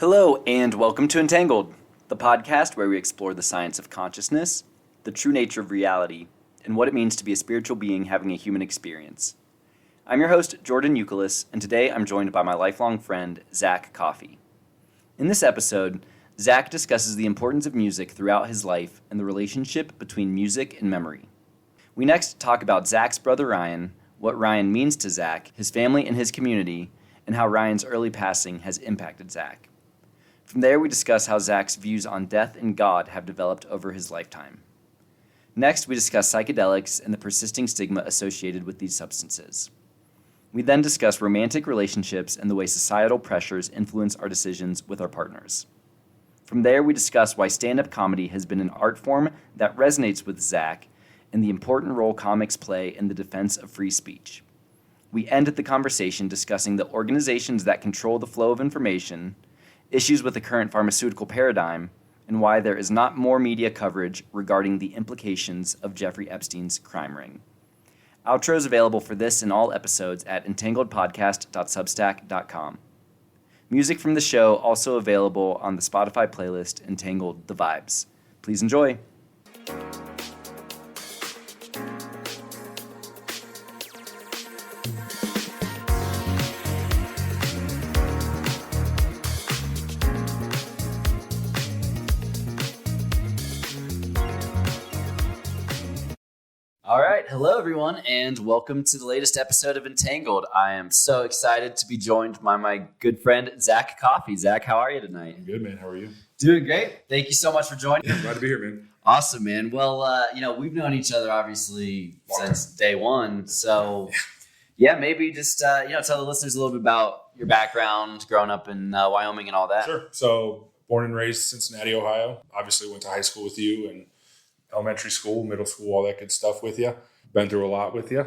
Hello, and welcome to Entangled, the podcast where we explore the science of consciousness, the true nature of reality, and what it means to be a spiritual being having a human experience. I'm your host, Jordan Youkilis, and today I'm joined by my lifelong friend, Zach Coffey. In this episode, Zach discusses the importance of music throughout his life and the relationship between music and memory. We next talk about Zach's brother Ryan, what Ryan means to Zach, his family and his community, and how Ryan's early passing has impacted Zach. From there, we discuss how Zach's views on death and God have developed over his lifetime. Next, we discuss psychedelics and the persisting stigma associated with these substances. We then discuss romantic relationships and the way societal pressures influence our decisions with our partners. From there, we discuss why stand-up comedy has been an art form that resonates with Zach and the important role comics play in the defense of free speech. We end the conversation discussing the organizations that control the flow of information, issues with the current pharmaceutical paradigm, and why there is not more media coverage regarding the implications of Jeffrey Epstein's crime ring. Outro is available for this and all episodes at entangledpodcast.substack.com. Music from the show also available on the Spotify playlist Entangled The Vibes. Please enjoy. All right. Hello, everyone, and welcome to the latest episode of Entangled. I am so excited to be joined by my good friend, Zach Coffey. Zach, how are you tonight? I'm good, man. How are you? Doing great. Thank you so much for joining. Yeah, glad to be here, man. Awesome, man. Well, we've known each other, obviously, since day one. So, yeah, maybe just, tell the listeners a little bit about your background, growing up in Wyoming and all that. Sure. So, born and raised Cincinnati, Ohio. Obviously, went to high school with you and elementary school, middle school, all that good stuff with you. Been through a lot with you.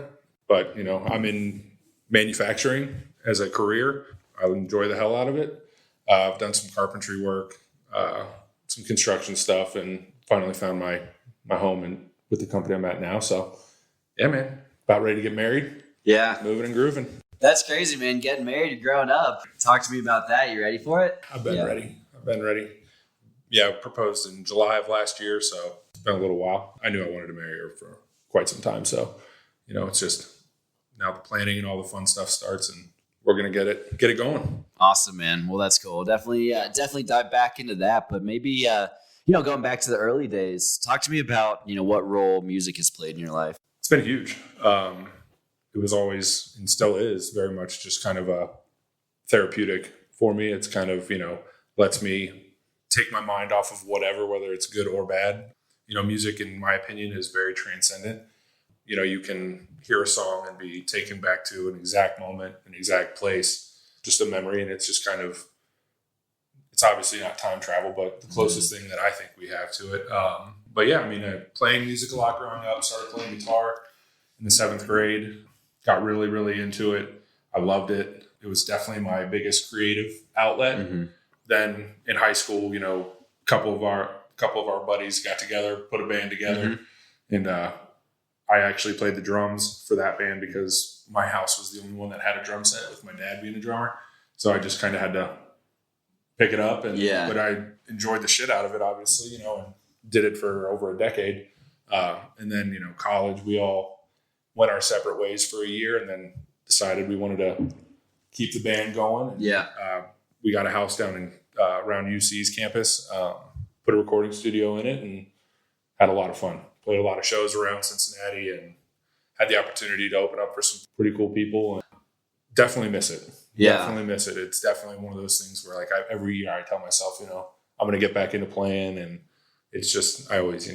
But, I'm in manufacturing as a career. I enjoy the hell out of it. I've done some carpentry work, some construction stuff, and finally found my home with the company I'm at now. So, yeah, man, about ready to get married. Yeah. Moving and grooving. That's crazy, man. Getting married and growing up. Talk to me about that. You ready for it? I've been ready. Yeah, I proposed in July of last year, so it's been a little while. I knew I wanted to marry her for quite some time. So, it's just now the planning and all the fun stuff starts, and we're going to get it going. Awesome, man. Well, that's cool. Definitely dive back into that. But maybe, going back to the early days, talk to me about, what role music has played in your life. It's been huge. It was always, and still is, very much just kind of a therapeutic for me. It's kind of, lets me take my mind off of whatever, whether it's good or bad. Music, in my opinion, is very transcendent. You can hear a song and be taken back to an exact moment, an exact place, just a memory. And it's just kind of, it's obviously not time travel, but the closest thing that I think we have to it. But yeah, playing music a lot growing up, started playing guitar in the 7th grade, got really, really into it. I loved it. It was definitely my biggest creative outlet. Mm-hmm. Then in high school, a couple of our buddies got together, put a band together, and I actually played the drums for that band because my house was the only one that had a drum set, with my dad being a drummer. So I just kind of had to pick it up, but I enjoyed the shit out of it, obviously, and did it for over a decade. And then, college, we all went our separate ways for a year, and then decided we wanted to keep the band going. And, we got a house down in around UC's campus, put a recording studio in it, and had a lot of fun. Played a lot of shows around Cincinnati and had the opportunity to open up for some pretty cool people. And definitely miss it. Yeah. Definitely miss it. It's definitely one of those things where every year I tell myself, I'm going to get back into playing. And it's just, I always,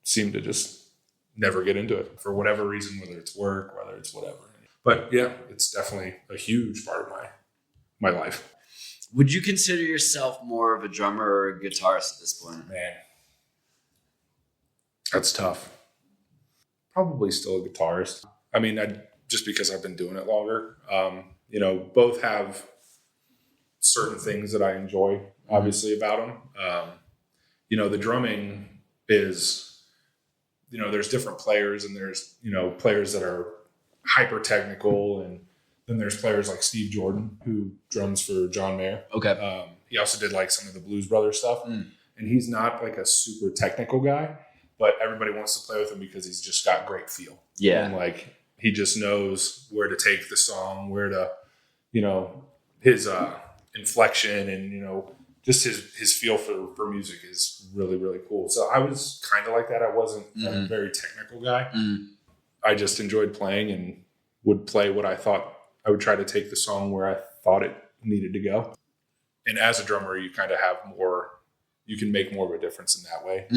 seem to just never get into it for whatever reason, whether it's work, whether it's whatever. But yeah, it's definitely a huge part of my life. Would you consider yourself more of a drummer or a guitarist at this point? Man, that's tough. Probably still a guitarist. Just because I've been doing it longer. Both have certain things that I enjoy, obviously, about them. The drumming is, there's different players, and there's, players that are hyper technical, and then there's players like Steve Jordan, who drums for John Mayer. Okay. he also did like some of the Blues Brothers stuff. And he's not like a super technical guy, but everybody wants to play with him because he's just got great feel. Yeah. And like, he just knows where to take the song, where to, you know, his inflection and, you know, just his feel for music is really, really cool. So I was kind of like that. I wasn't a very technical guy. I just enjoyed playing and would play what I thought. I would try to take the song where I thought it needed to go. And as a drummer, you kind of have more, you can make more of a difference in that way.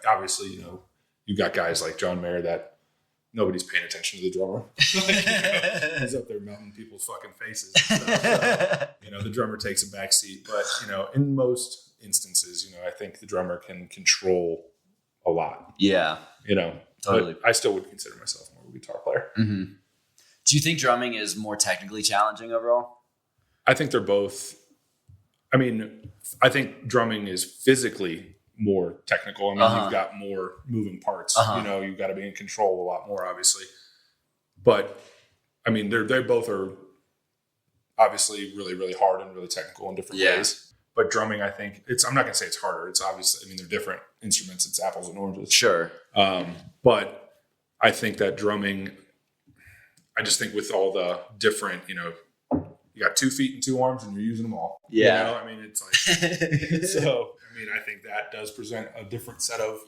Obviously, you know, you've got guys like John Mayer that nobody's paying attention to the drummer. Like, you know, he's up there melting people's fucking faces. And stuff. So, you know, the drummer takes a back seat. But, you know, in most instances, you know, I think the drummer can control a lot. Yeah. You know, totally. But I still would consider myself more of a guitar player. Do you think drumming is more technically challenging overall? I think they're both. I mean, I think drumming is physically more technical. I mean, you've got more moving parts. You know, you've got to be in control a lot more, obviously. But I mean, they both are obviously really, really hard and really technical in different ways. But drumming, I think I'm not going to say it's harder. It's obviously, I mean, they're different instruments. It's apples and oranges. Sure. But I think that drumming, I just think with all the different, you know, you got 2 feet and 2 arms and you're using them all. Yeah. You know, I mean, it's like, so, I mean, I think that does present a different set of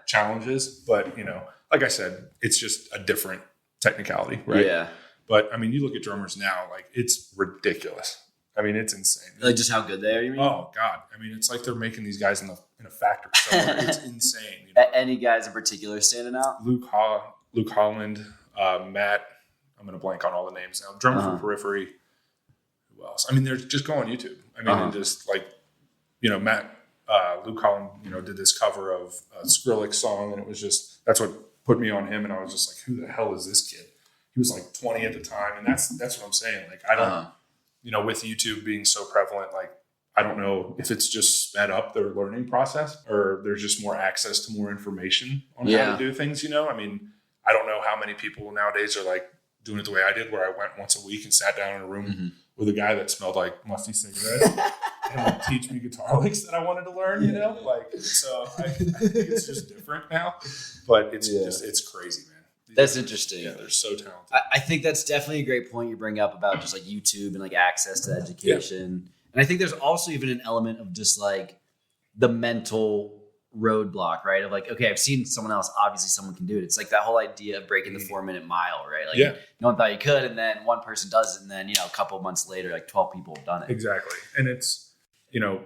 challenges, but, you know, like I said, it's just a different technicality, right? Yeah. But I mean, you look at drummers now, like it's ridiculous. I mean, it's insane. Like just how good they are, you mean? Oh God. I mean, it's like they're making these guys in a factory somewhere. It's insane. You know? Any guys in particular standing out? Luke Holland, Matt, I'm going to blank on all the names now. Drummer for Periphery. Who else? I mean, they're just go on YouTube. I mean, and just like, you know, Luke Holland, you know, did this cover of a Skrillex song, and it was just, that's what put me on him. And I was just like, who the hell is this kid? He was like 20 at the time. And that's what I'm saying. Like, I don't, you know, with YouTube being so prevalent, like, I don't know if it's just sped up their learning process or there's just more access to more information on how to do things, you know? I mean, I don't know how many people nowadays are like doing it the way I did, where I went once a week and sat down in a room with a guy that smelled like musty cigarettes and like teach me guitar licks that I wanted to learn, you know? Like, so I think it's just different now, but it's just, it's crazy, man. That's interesting. Yeah, they're so talented. I think that's definitely a great point you bring up about just like YouTube and like access to education. And I think there's also even an element of just like the mental roadblock, right? Of like, okay, I've seen someone else, obviously someone can do it. It's like that whole idea of breaking the 4-minute mile, right? Like no one thought you could, and then one person does it, and then, you know, a couple of months later, like 12 people have done it. Exactly. And it's, you know,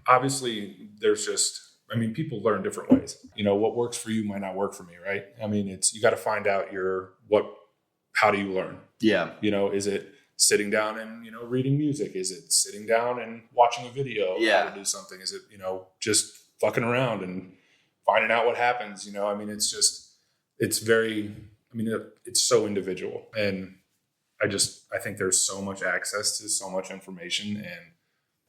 obviously there's just, I mean, people learn different ways. You know, what works for you might not work for me, right? I mean, it's, you got to find out how do you learn? Yeah. You know, is it sitting down and, you know, reading music? Is it sitting down and watching a video how to do something? Is it, you know, just fucking around and finding out what happens? You know, I mean, it's just, it's very, I mean, it's so individual. And I think there's so much access to so much information, and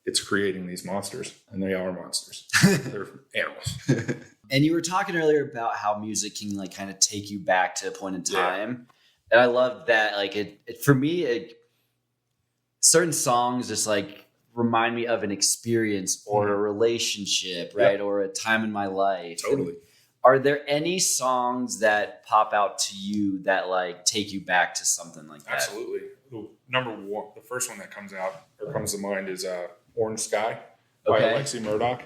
it's creating these monsters, and they are monsters. They're animals. And you were talking earlier about how music can like kind of take you back to a point in time. And I love that. Like it for me, certain songs just like remind me of an experience or a relationship, right? Or a time in my life. Totally. And are there any songs that pop out to you that like take you back to something like that? Absolutely. Number one, the first one that comes to mind is Orange Sky by Alexi Murdoch.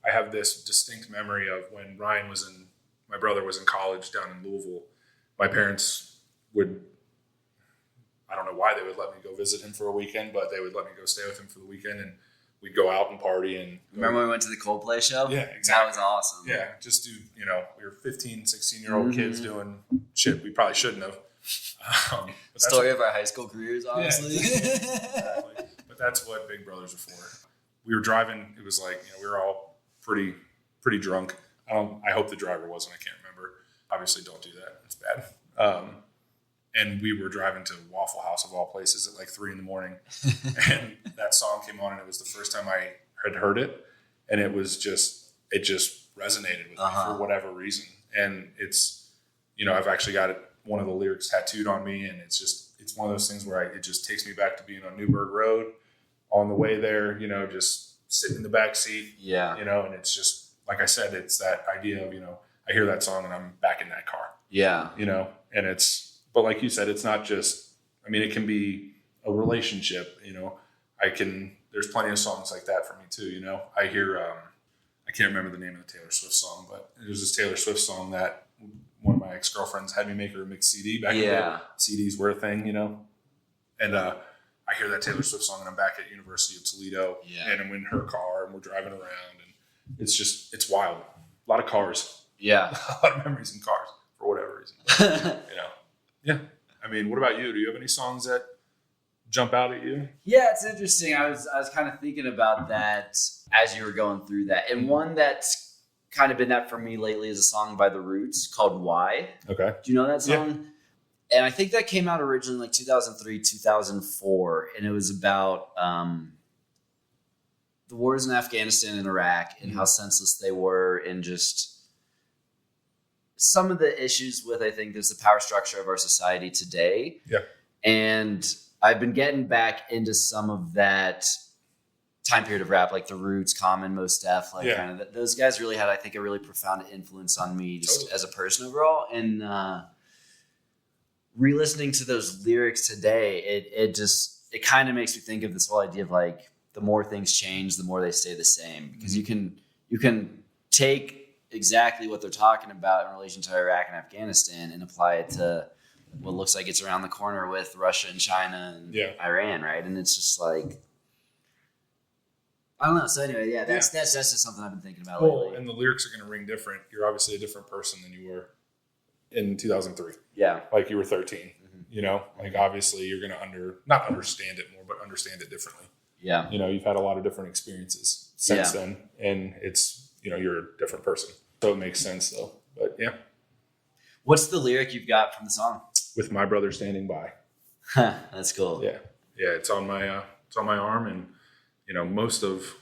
I have this distinct memory of when my brother was in college down in Louisville. My parents I don't know why they would let me go visit him for a weekend, but they would let me go stay with him for the weekend, and we'd go out and party. And remember when we went to the Coldplay show? Yeah, exactly. That was awesome. Yeah, just do, you know, we were 15, 16-year-old kids doing shit we probably shouldn't have. Story of our high school careers, obviously. Yeah, exactly. But that's what Big Brothers are for. We were driving. It was like, you know, we were all pretty drunk. I hope the driver wasn't. I can't remember. Obviously, don't do that. It's bad. And we were driving to Waffle House of all places at like 3 a.m. And that song came on, and it was the first time I had heard it. And it just resonated with me for whatever reason. And it's, you know, I've actually got one of the lyrics tattooed on me, and it's one of those things where it just takes me back to being on Newburgh Road on the way there, you know, just sitting in the back seat. Yeah. And it's just, like I said, it's that idea of, I hear that song and I'm back in that car. Yeah. And but like you said, it's not just, it can be a relationship, there's plenty of songs like that for me too. I hear, I can't remember the name of the Taylor Swift song, but there's this Taylor Swift song that one of my ex-girlfriends had me make her a mixed CD back in the day. CDs were a thing, and I hear that Taylor Swift song and I'm back at University of Toledo and I'm in her car and we're driving around and it's wild. A lot of cars. Yeah. A lot of memories in cars for whatever reason. But, yeah. What about you? Do you have any songs that jump out at you? Yeah, it's interesting. I was kind of thinking about that as you were going through that. And one that's kind of been that for me lately is a song by The Roots called Why. Okay. Do you know that song? Yeah. And I think that came out originally like 2003, 2004. And it was about the wars in Afghanistan and Iraq and how senseless they were and just some of the issues with, I think, there's the power structure of our society today. Yeah. And I've been getting back into some of that time period of rap, like The Roots, Common, Mos Def, kind of those guys really had, I think, a really profound influence on me just as a person overall. And re-listening to those lyrics today, it kind of makes me think of this whole idea of like the more things change, the more they stay the same. Because you can take exactly what they're talking about in relation to Iraq and Afghanistan and apply it to what looks like it's around the corner with Russia and China and Iran, right? And it's just like, I don't know. So anyway, that's just something I've been thinking about lately. And the lyrics are going to ring different. You're obviously a different person than you were in 2003. Yeah. Like you were 13, like obviously you're going to not understand it more, but understand it differently. Yeah. You've had a lot of different experiences since then and it's, you're a different person. So it makes sense though. But yeah. What's the lyric you've got from the song? With my brother standing by. That's cool. Yeah. Yeah. It's on my arm and, most of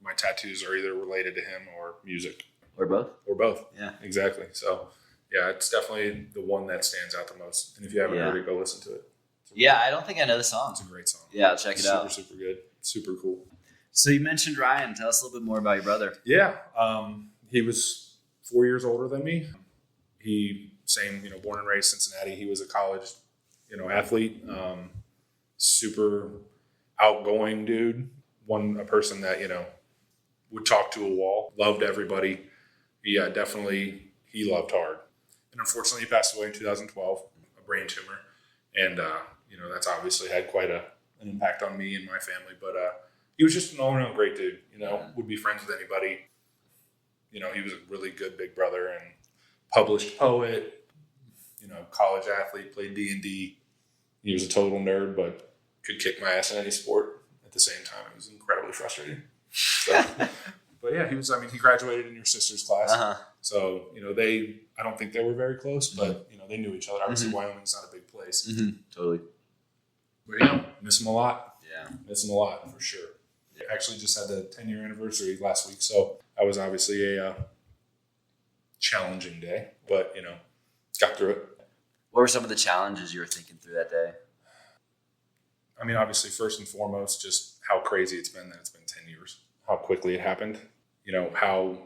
my tattoos are either related to him or music. Or both. Yeah, exactly. So yeah, it's definitely the one that stands out the most. And if you haven't heard it, go listen to it. I don't think I know the song. It's a great song. Yeah, I'll check it out. Super good. Super cool. So you mentioned Ryan. Tell us a little bit more about your brother. Yeah. He was 4 years older than me. He, born and raised Cincinnati. He was a college, athlete. Super outgoing dude. A person that, would talk to a wall. Loved everybody. Yeah, definitely. He loved hard. And unfortunately, he passed away in 2012, a brain tumor. And, that's obviously had quite an impact on me and my family. But he was just an all-around great dude, would be friends with anybody. He was a really good big brother and published poet, college athlete, played D&D. He was a total nerd, but could kick my ass in any sport. At the same time, it was incredibly frustrating. So, but yeah, he graduated in your sister's class. Uh-huh. So, I don't think they were very close, but, they knew each other. Obviously, Wyoming's not a big place. Mm-hmm. Totally. But, miss him a lot. Yeah. Miss him a lot, for sure. I actually just had the 10-year anniversary last week, so that was obviously a challenging day, but, got through it. What were some of the challenges you were thinking through that day? Obviously, first and foremost, just how crazy it's been that it's been 10 years, how quickly it happened, how,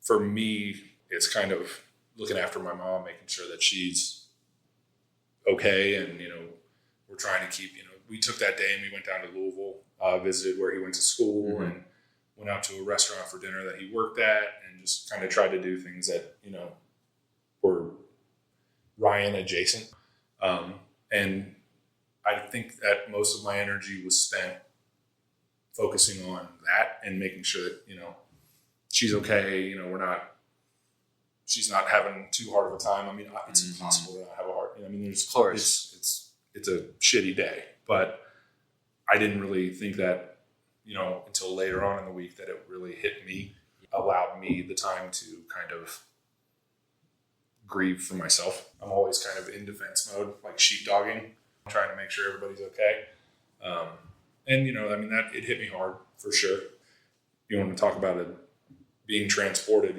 for me, it's kind of looking after my mom, making sure that she's okay, and, we're trying to keep, we took that day and we went down to Louisville, visited where he went to school and went out to a restaurant for dinner that he worked at and just kind of tried to do things that, were Ryan adjacent. And I think that most of my energy was spent focusing on that and making sure that, she's okay. She's not having too hard of a time. It's impossible to not have a heart. Of course. It's a shitty day, but I didn't really think that, until later on in the week that it really hit me, allowed me the time to kind of grieve for myself. I'm always kind of in defense mode, like sheepdogging, trying to make sure everybody's okay. And, that it hit me hard for sure. You want to talk about it being transported,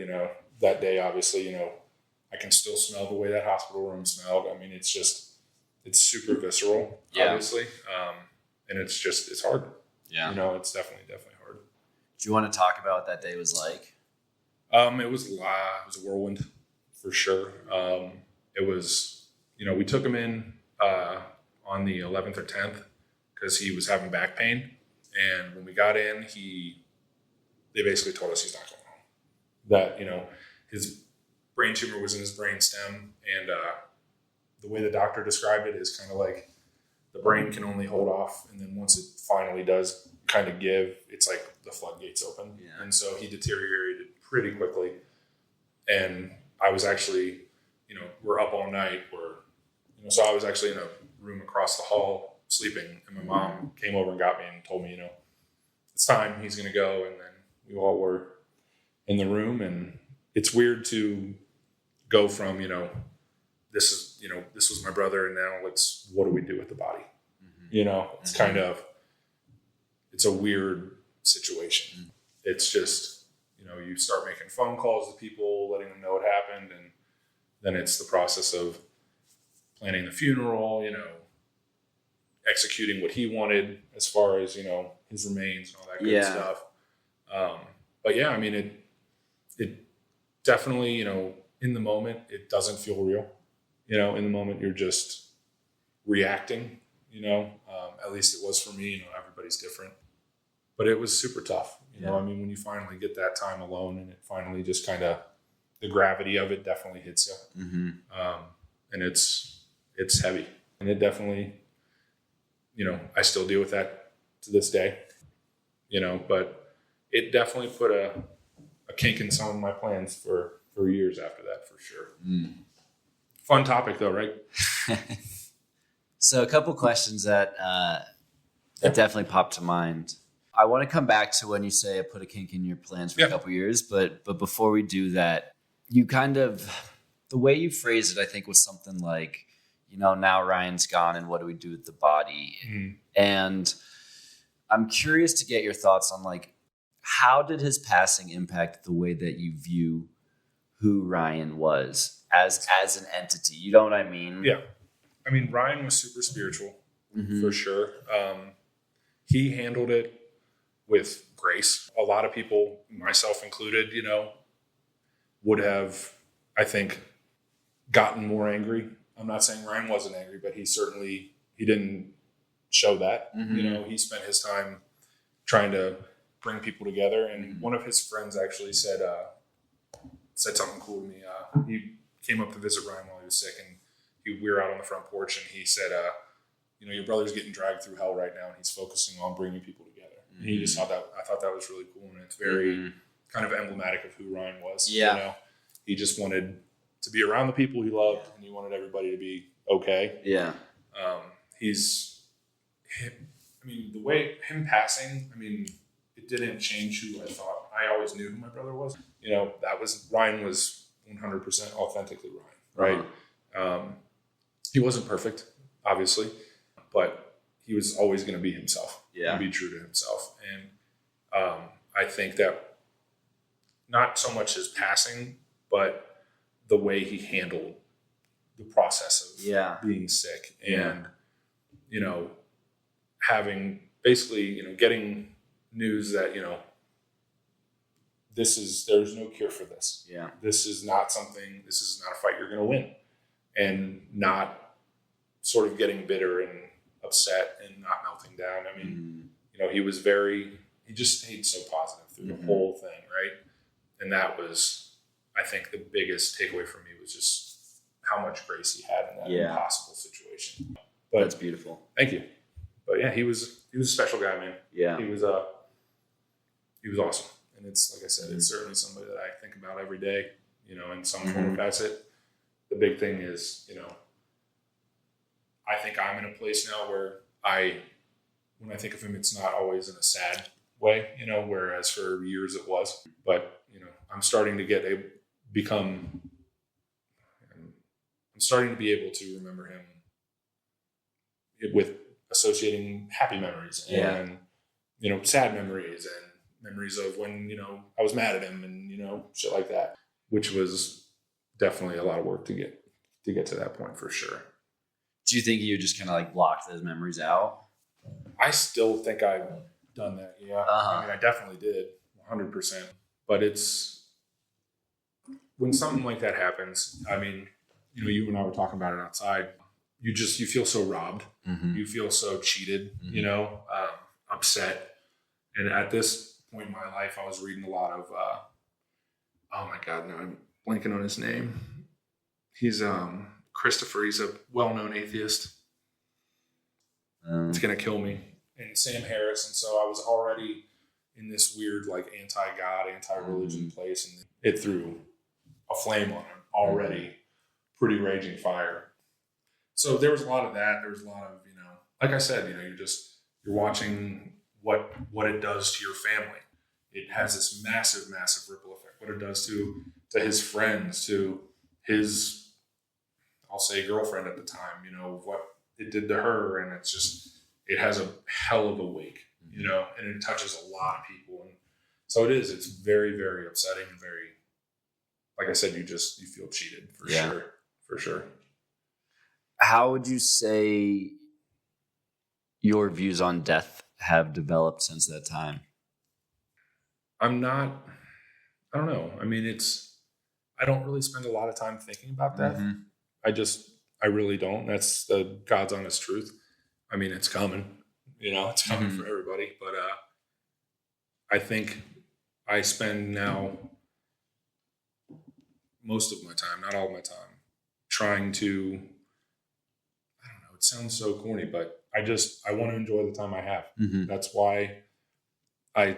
that day, obviously, I can still smell the way that hospital room smelled. It's super visceral, obviously. And it's hard. Yeah. It's definitely hard. Do you want to talk about what that day was like? It was a whirlwind for sure. It was, we took him in on the 11th or 10th because he was having back pain. And when we got in, they basically told us he's not going home. That, his brain tumor was in his brain stem. And the way the doctor described it is kind of like the brain can only hold off. And then once it finally does kind of give, it's like the floodgates open. Yeah. And so he deteriorated pretty quickly. And I was actually, we're up all night. So I was actually in a room across the hall sleeping. And my mom came over and got me and told me, it's time, he's going to go. And then we all were in the room. And it's weird to go from, this was my brother. And now what do we do with the body? Mm-hmm. It's kind of, it's a weird situation. It's just, you start making phone calls to people, letting them know what happened. And then it's the process of planning the funeral, executing what he wanted as far as, his remains and all that good stuff. But yeah, I mean, it definitely, in the moment, it doesn't feel real. In the moment, you're just reacting, at least it was for me, everybody's different. But it was super tough. I mean, when you finally get that time alone and it finally just kind of, the gravity of it definitely hits you. Mm-hmm. And it's heavy. And it definitely, I still deal with that to this day, but it definitely put a kink in some of my plans for years after that, for sure. Mm. Fun topic though, right? So a couple questions that definitely popped to mind. I want to come back to when you say I put a kink in your plans for a couple years, but before we do that, you kind of, the way you phrased it, I think was something like, now Ryan's gone and what do we do with the body? Mm-hmm. And I'm curious to get your thoughts on how did his passing impact the way that you view who Ryan was as an entity? You know what I mean? Yeah. I mean, Ryan was super spiritual, for sure. He handled it with grace. A lot of people, myself included, would have, I think, gotten more angry. I'm not saying Ryan wasn't angry, but he didn't show that. Mm-hmm. He spent his time trying to bring people together. And one of his friends actually said something cool to me. He came up to visit Ryan while he was sick, and we were out on the front porch, and he said, your brother's getting dragged through hell right now, and he's focusing on bringing people together. Mm-hmm. And he just thought that, I thought that was really cool, and it's very kind of emblematic of who Ryan was. Yeah. He just wanted to be around the people he loved, and he wanted everybody to be okay. Yeah. The way him passing, it didn't change who I thought. I always knew who my brother was. Ryan was 100% authentically Ryan, right? Uh-huh. He wasn't perfect, obviously, but he was always going to be himself and be true to himself. And I think that not so much his passing, but the way he handled the process of being sick and, having basically, getting news that, there's no cure for this. Yeah. This is not a fight you're going to win, and not sort of getting bitter and upset and not melting down. He just stayed so positive through the whole thing. Right. And that was, I think, the biggest takeaway for me was just how much grace he had in that impossible situation. But that's beautiful. Thank you. But yeah, he was a special guy, man. Yeah. He was awesome. And it's, like I said, it's certainly somebody that I think about every day, in some form or facet. The big thing is, I think I'm in a place now where when I think of him, it's not always in a sad way, whereas for years it was. But, I'm starting to be able to remember him with associating happy memories and, sad memories and memories of when, I was mad at him and, shit like that, which was definitely a lot of work to get to that point, for sure. Do you think you just kind of blocked those memories out? I still think I done that. Yeah. I mean, I definitely did 100%, but it's when something like that happens, I mean, you and I were talking about it outside. You feel so robbed. You feel so cheated, upset. And at this point in my life, I was reading a lot of, oh my God, now I'm blanking on his name. He's Christopher. He's a well-known atheist. It's going to kill me. And Sam Harris. And so I was already in this weird, like, anti-God, anti-religion place. And it threw a flame on him already. Pretty raging fire. So there was a lot of that. There was a lot of, like I said, you're watching what it does to your family. It has this massive, massive ripple effect. What it does to his friends, to his, I'll say, girlfriend at the time, what it did to her. And it's just, it has a hell of a wake, and it touches a lot of people. And so it's very, very upsetting and very, like I said, you feel cheated for sure. How would you say your views on death have developed since that time? I don't know. I mean, I don't really spend a lot of time thinking about death. I really don't. That's the God's honest truth. I mean, it's coming, it's coming for everybody. But I think I spend now most of my time, not all of my time, trying to, I don't know, it sounds so corny, but I want to enjoy the time I have. That's why I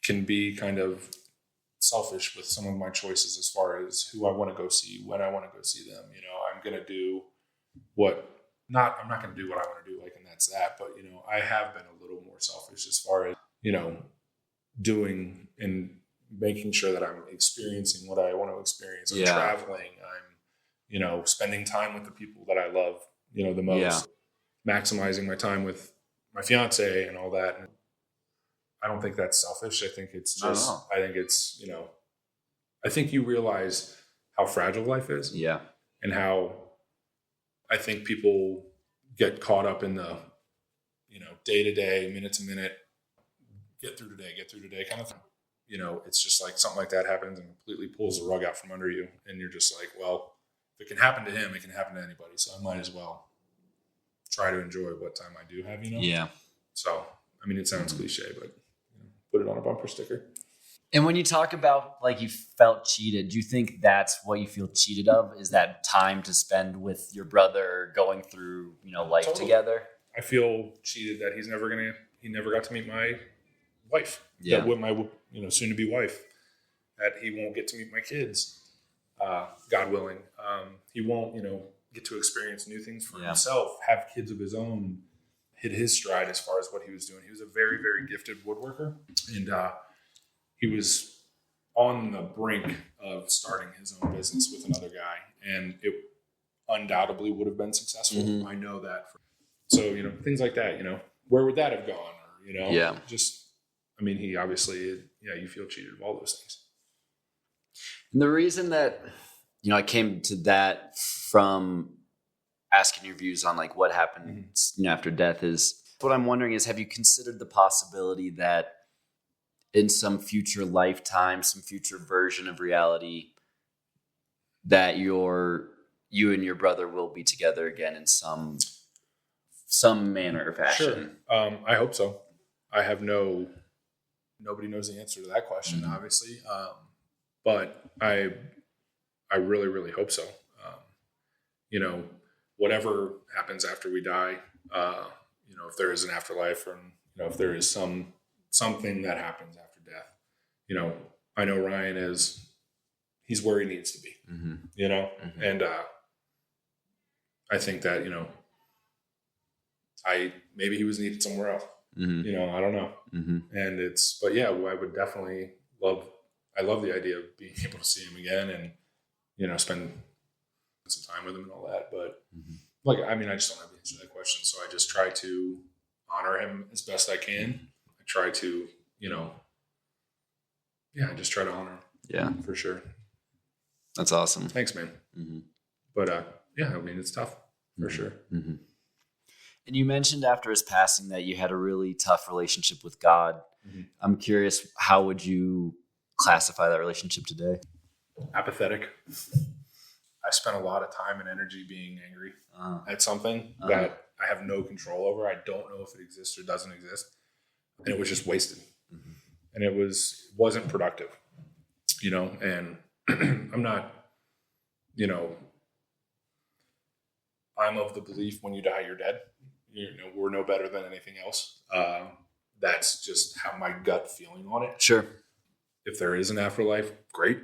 can be kind of selfish with some of my choices as far as who I want to go see, when I want to go see them. I'm going to do I'm not going to do what I want to do, like, and that's that. But, I have been a little more selfish as far as, doing and making sure that I'm experiencing what I want to experience. I'm traveling. I'm, spending time with the people that I love, the most, maximizing my time with my fiance and all that. And I don't think that's selfish. I think it's just, I think it's, I think you realize how fragile life is. Yeah. And how I think people get caught up in the, day to day, minute to minute, get through today kind of thing. It's just like something like that happens and completely pulls the rug out from under you. And you're just like, well, if it can happen to him, it can happen to anybody. So I might as well try to enjoy what time I do have, Yeah. So, I mean, it sounds cliche, but put it on a bumper sticker. And when you talk about, like, you felt cheated, do you think that's what you feel cheated of? Is that time to spend with your brother going through, life together? I feel cheated that he never got to meet my wife. Yeah. With my, soon to be wife, that he won't get to meet my kids, God willing. He won't, get to experience new things for himself, have kids of his own, hit his stride as far as what he was doing. He was a very, very gifted woodworker. And, he was on the brink of starting his own business with another guy, and it undoubtedly would have been successful. I know that. So, things like that, where would that have gone? Or, he obviously, you feel cheated of all those things. And the reason that, I came to that from asking your views on, like, what happens after death is, what I'm wondering is, have you considered the possibility that in some future lifetime, some future version of reality, that you and your brother will be together again in some manner or fashion? Sure. I hope so. I have nobody knows the answer to that question, obviously. But I really, really hope so. Whatever happens after we die, if there is an afterlife, or, if there is something that happens after death, I know Ryan he's where he needs to be, and I think that, maybe he was needed somewhere else, I don't know. And but yeah, I would definitely I love the idea of being able to see him again and, spend some time with him and all that. But I just don't have the answer to that question. So I just try to honor him as best I can. I try to, I just try to honor him. Yeah, for sure. That's awesome. Thanks, man. But it's tough for sure. And you mentioned after his passing that you had a really tough relationship with God. Mm-hmm. I'm curious, how would you classify that relationship today? Apathetic. I spent a lot of time and energy being angry at something that I have no control over. I don't know if it exists or doesn't exist. And it was just wasted. Mm-hmm. And it wasn't productive, and I'm not, I'm of the belief when you die, you're dead. We're no better than anything else. That's just how my gut feeling on it. Sure. If there is an afterlife, great.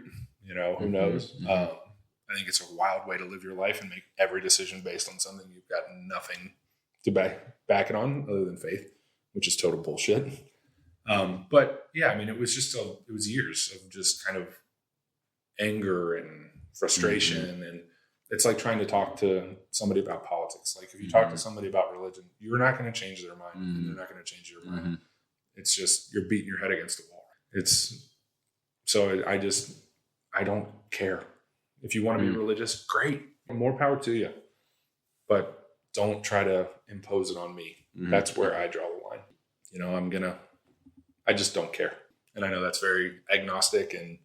Who knows? Mm-hmm. I think it's a wild way to live your life and make every decision based on something you've got nothing to back it on other than faith, which is total bullshit. But yeah, I mean, it was years of just kind of anger and frustration. And it's like trying to talk to somebody about politics. Like if you talk to somebody about religion, you're not going to change their mind. And they're not going to change your mind. It's just, you're beating your head against the wall. I don't care. If you want to be religious, great. More power to you. But don't try to impose it on me. That's where I draw the line. I just don't care. And I know that's very agnostic, and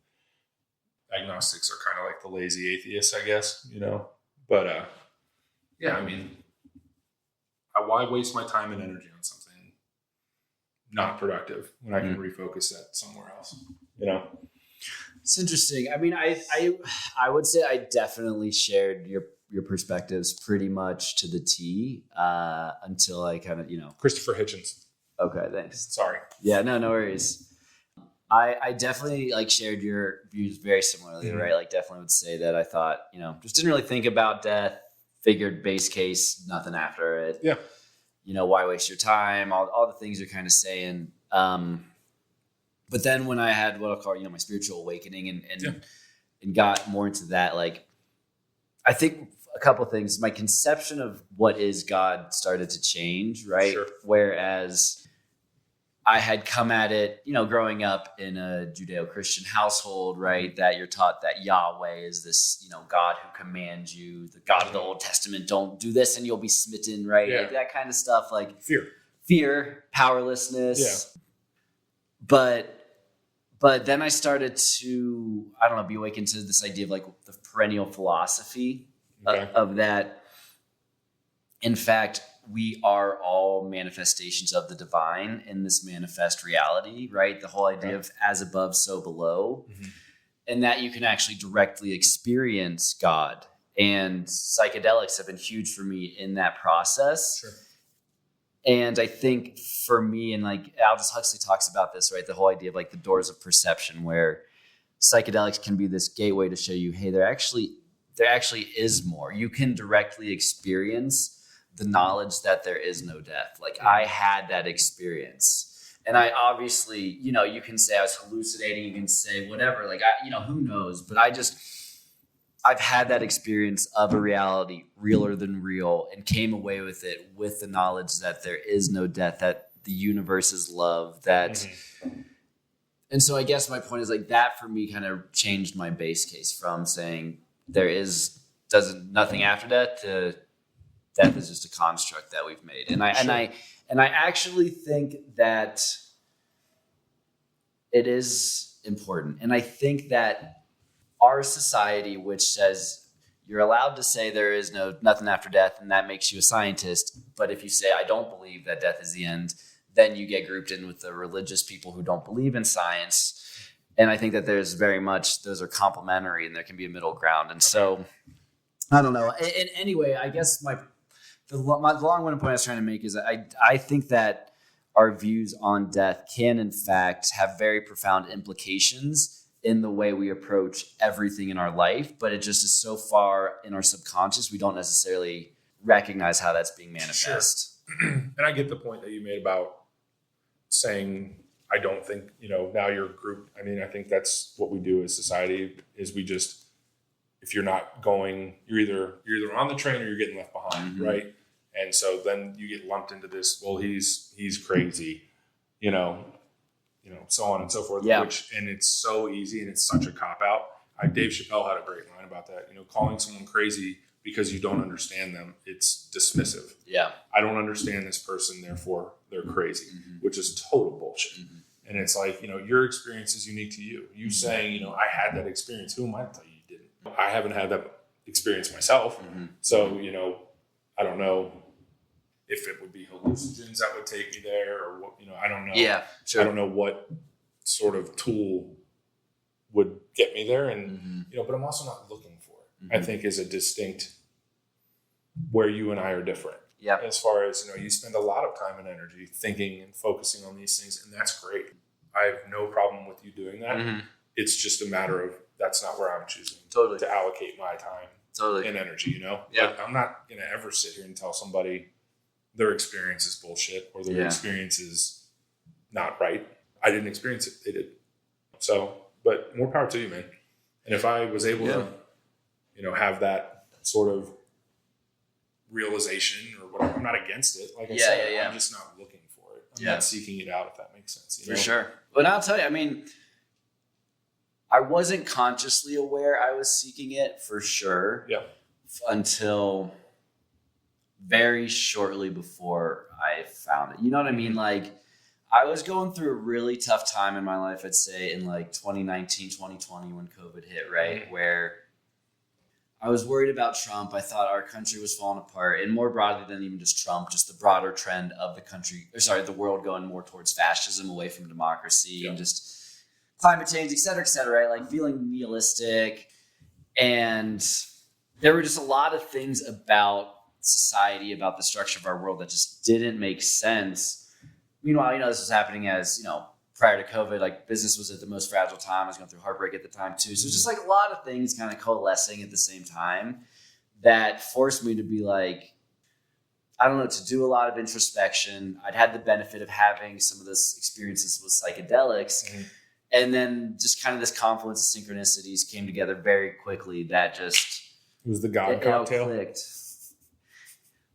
agnostics are kind of like the lazy atheists, I guess, But, yeah, I mean, why waste my time and energy on something not productive when I can refocus that somewhere else, It's interesting. I mean, I would say I definitely shared your perspectives pretty much to the T until I kind of, Christopher Hitchens. Okay, thanks. Sorry. Yeah, no worries. I definitely shared your views very similarly, right? Definitely would say that I thought, just didn't really think about death, figured base case, nothing after it. Yeah. Why waste your time? All the things you're kind of saying. But then when I had what I'll call, my spiritual awakening and got more into that, I think a couple of things, my conception of what is God started to change, right? Sure. Whereas I had come at it, growing up in a Judeo-Christian household, right? That you're taught that Yahweh is this, God who commands you, the God of the Old Testament, don't do this and you'll be smitten, right? Yeah. That kind of stuff, fear, powerlessness. Yeah. But then I started to, be awakened to this idea of the perennial philosophy of that. In fact, we are all manifestations of the divine in this manifest reality, right? The whole idea of as above, so below, and that you can actually directly experience God. And psychedelics have been huge for me in that process. Sure. And I think for me, and Aldous Huxley talks about this, right? The whole idea of the doors of perception, where psychedelics can be this gateway to show you, hey, there actually is more. You can directly experience the knowledge that there is no death. I had that experience, and I obviously, you can say I was hallucinating, you can say whatever, who knows, but I've had that experience of a reality realer than real, and came away with it with the knowledge that there is no death, that the universe is love, that, and so I guess my point is that for me kind of changed my base case from saying nothing after death to death is just a construct that we've made. And I actually think that it is important. And I think that our society, which says you're allowed to say there is nothing after death, and that makes you a scientist. But if you say, I don't believe that death is the end, then you get grouped in with the religious people who don't believe in science. And I think that there's very much, those are complementary, and there can be a middle ground. And so, I don't know. And anyway, I guess the long-winded point I was trying to make is I think that our views on death can, in fact, have very profound implications in the way we approach everything in our life, but it just is so far in our subconscious, we don't necessarily recognize how that's being manifest. Sure. And I get the point that you made about saying, I don't think, now you're grouped. I mean, I think that's what we do as society is we just, if you're not going, you're either on the train or you're getting left behind, right? And so then you get lumped into this, well, he's crazy, so on and so forth, and it's so easy and it's such a cop out. Dave Chappelle had a great line about that, calling someone crazy because you don't understand them, it's dismissive. Yeah. I don't understand this person, therefore they're crazy, which is total bullshit. And it's like, your experience is unique to you. You saying, I had that experience. Who am I to tell you you didn't? I haven't had that experience myself. So, I don't know if it would be hallucinogens that would take me there or what, I don't know. Yeah, sure. I don't know what sort of tool would get me there. And, but I'm also not looking for it. I think is a distinct where you and I are different. Yeah. As far as, you spend a lot of time and energy thinking and focusing on these things. And that's great. I have no problem with you doing that. It's just a matter of that's not where I'm choosing to allocate my time and energy, Yeah. Like, I'm not going to ever sit here and tell somebody their experience is bullshit or their experience is not right. I didn't experience it. They did. So, but more power to you, man. And if I was able to, have that sort of realization or whatever, I'm not against it. Like I said, I'm just not looking for it. I'm not seeking it out, if that makes sense. For sure. But I'll tell you, I wasn't consciously aware I was seeking it for sure. Yeah. Until very shortly before I found it. You know what I mean? Like, I was going through a really tough time in my life, I'd say, in like 2019, 2020 when COVID hit, right? Where I was worried about Trump. I thought our country was falling apart. And more broadly than even just Trump, just the broader trend of the world going more towards fascism, away from democracy, and just climate change, et cetera, right? Like feeling nihilistic. And there were just a lot of things about society, about the structure of our world that just didn't make sense. Meanwhile, this was happening as, prior to COVID, like business was at the most fragile time. I was going through heartbreak at the time too. So just like a lot of things kind of coalescing at the same time that forced me to be like, I don't know, to do a lot of introspection. I'd had the benefit of having some of those experiences with psychedelics. And then just kind of this confluence of synchronicities came together very quickly that just... It was the God cocktail. Clicked.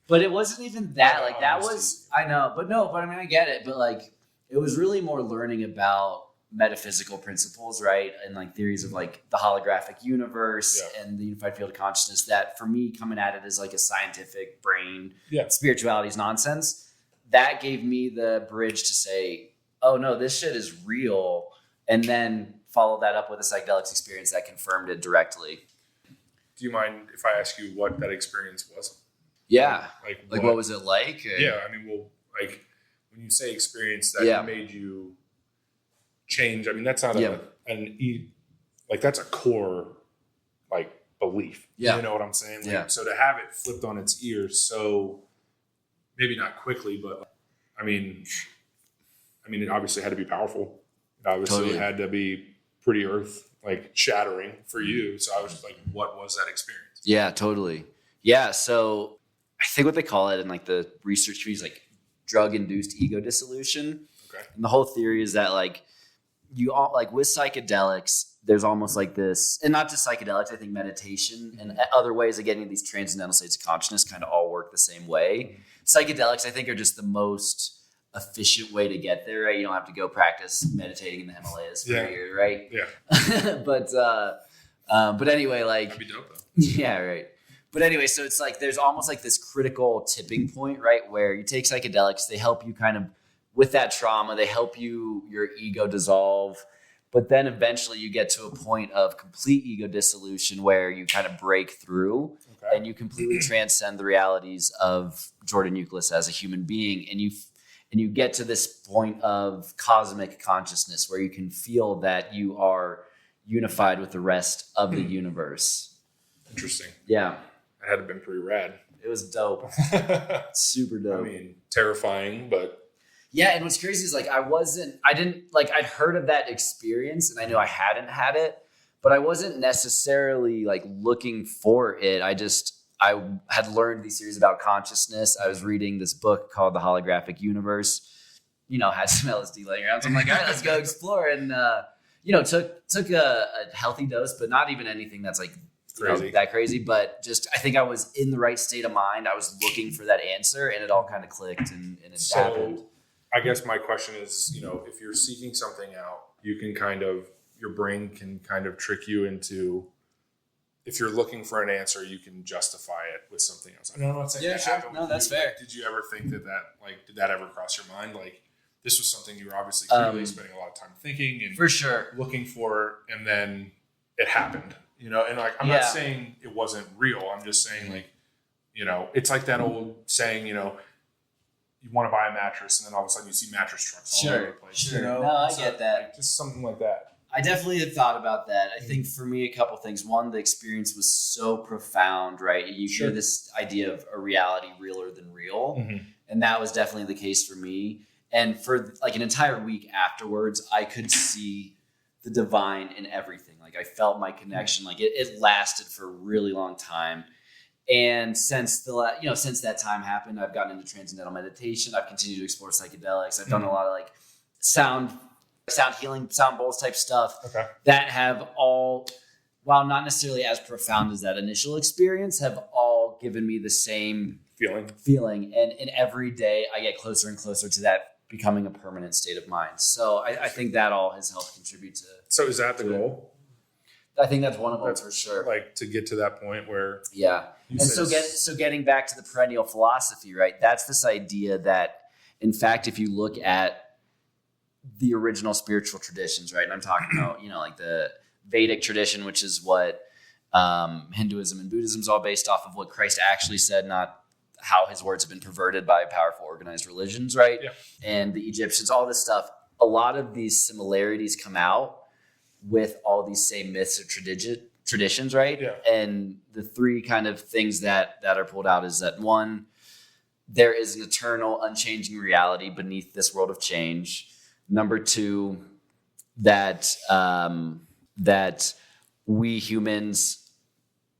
But it wasn't even that. Like that was... I know. But I get it. But like, it was really more learning about metaphysical principles, right? And like theories of like the holographic universe and the unified field of consciousness that for me coming at it as like a scientific brain, spirituality is nonsense. That gave me the bridge to say, oh no, this shit is real. And then follow that up with a psychedelics experience that confirmed it directly. Do you mind if I ask you what that experience was? Yeah. Like what was it like? Yeah. Like when you say experience that made you change, that's not that's a core like belief. Yeah. You know what I'm saying? So to have it flipped on its ear, so maybe not quickly, but it obviously had to be powerful. It obviously had to be pretty earth like shattering for you. So I was just like, what was that experience? Yeah, totally. Yeah. So I think what they call it in like the research community is like drug-induced ego dissolution. Okay. And the whole theory is that like you all like with psychedelics, there's almost like this, and not just psychedelics, I think meditation and other ways of getting these transcendental states of consciousness kind of all work the same way. Psychedelics, I think, are just the most efficient way to get there, right? You don't have to go practice meditating in the Himalayas for a year, right? Yeah. But anyway, like... That'd be dope, though. Yeah, right. But anyway, so it's like there's almost like this critical tipping point, right? Where you take psychedelics, they help you kind of, with that trauma, they help your ego dissolve. But then eventually you get to a point of complete ego dissolution where you kind of break through and you completely transcend the realities of Jordan Youkilis as a human being. And you get to this point of cosmic consciousness where you can feel that you are unified with the rest of the universe. Interesting. Yeah. That had to have been pretty rad. It was dope. Super dope. Terrifying, but... Yeah, and what's crazy is like I'd heard of that experience and I knew I hadn't had it, but I wasn't necessarily like looking for it. I had learned these theories about consciousness. I was reading this book called The Holographic Universe, had some LSD laying around. So I'm like, all right, let's go explore. And, took a healthy dose, but not even anything that's like that crazy. But just, I think I was in the right state of mind. I was looking for that answer and it all kind of clicked and it happened. I guess my question is, if you're seeking something out, you can your brain can kind of trick you into if you're looking for an answer, you can justify it with something else. I don't know what's that happened. No, that's fair. Like, did you ever think that like, did that ever cross your mind? Like, this was something you were obviously clearly spending a lot of time thinking and for sure looking for, and then it happened, you know? And like, I'm not saying it wasn't real. I'm just saying like, you know, it's like that old saying, you know, you want to buy a mattress and then all of a sudden you see mattress trucks all over the place. Sure. You know? No, I get that. Like, just something like that. I definitely had thought about that. I think for me, a couple things. One, the experience was so profound, right? You hear this idea of a reality realer than real. Mm-hmm. And that was definitely the case for me. And for like an entire week afterwards, I could see the divine in everything. Like I felt my connection, like it lasted for a really long time. And since that time happened, I've gotten into transcendental meditation. I've continued to explore psychedelics. I've done a lot of like sound healing, sound bowls type stuff that have all, while not necessarily as profound as that initial experience, have all given me the same feeling. And every day I get closer and closer to that becoming a permanent state of mind. So I think that all has helped contribute to. So is that the goal? I think that's one of them for sure. Like to get to that point where. Yeah. And so getting back to the perennial philosophy, right? That's this idea that, in fact, if you look at the original spiritual traditions, right? And I'm talking about, you know, like the Vedic tradition, which is what Hinduism and Buddhism is all based off of what Christ actually said, not how his words have been perverted by powerful organized religions, right? Yeah. And the Egyptians, all this stuff. A lot of these similarities come out with all these same myths or traditions, right? Yeah. And the three kind of things that are pulled out is that one, there is an eternal, unchanging reality beneath this world of change. Number two, that we humans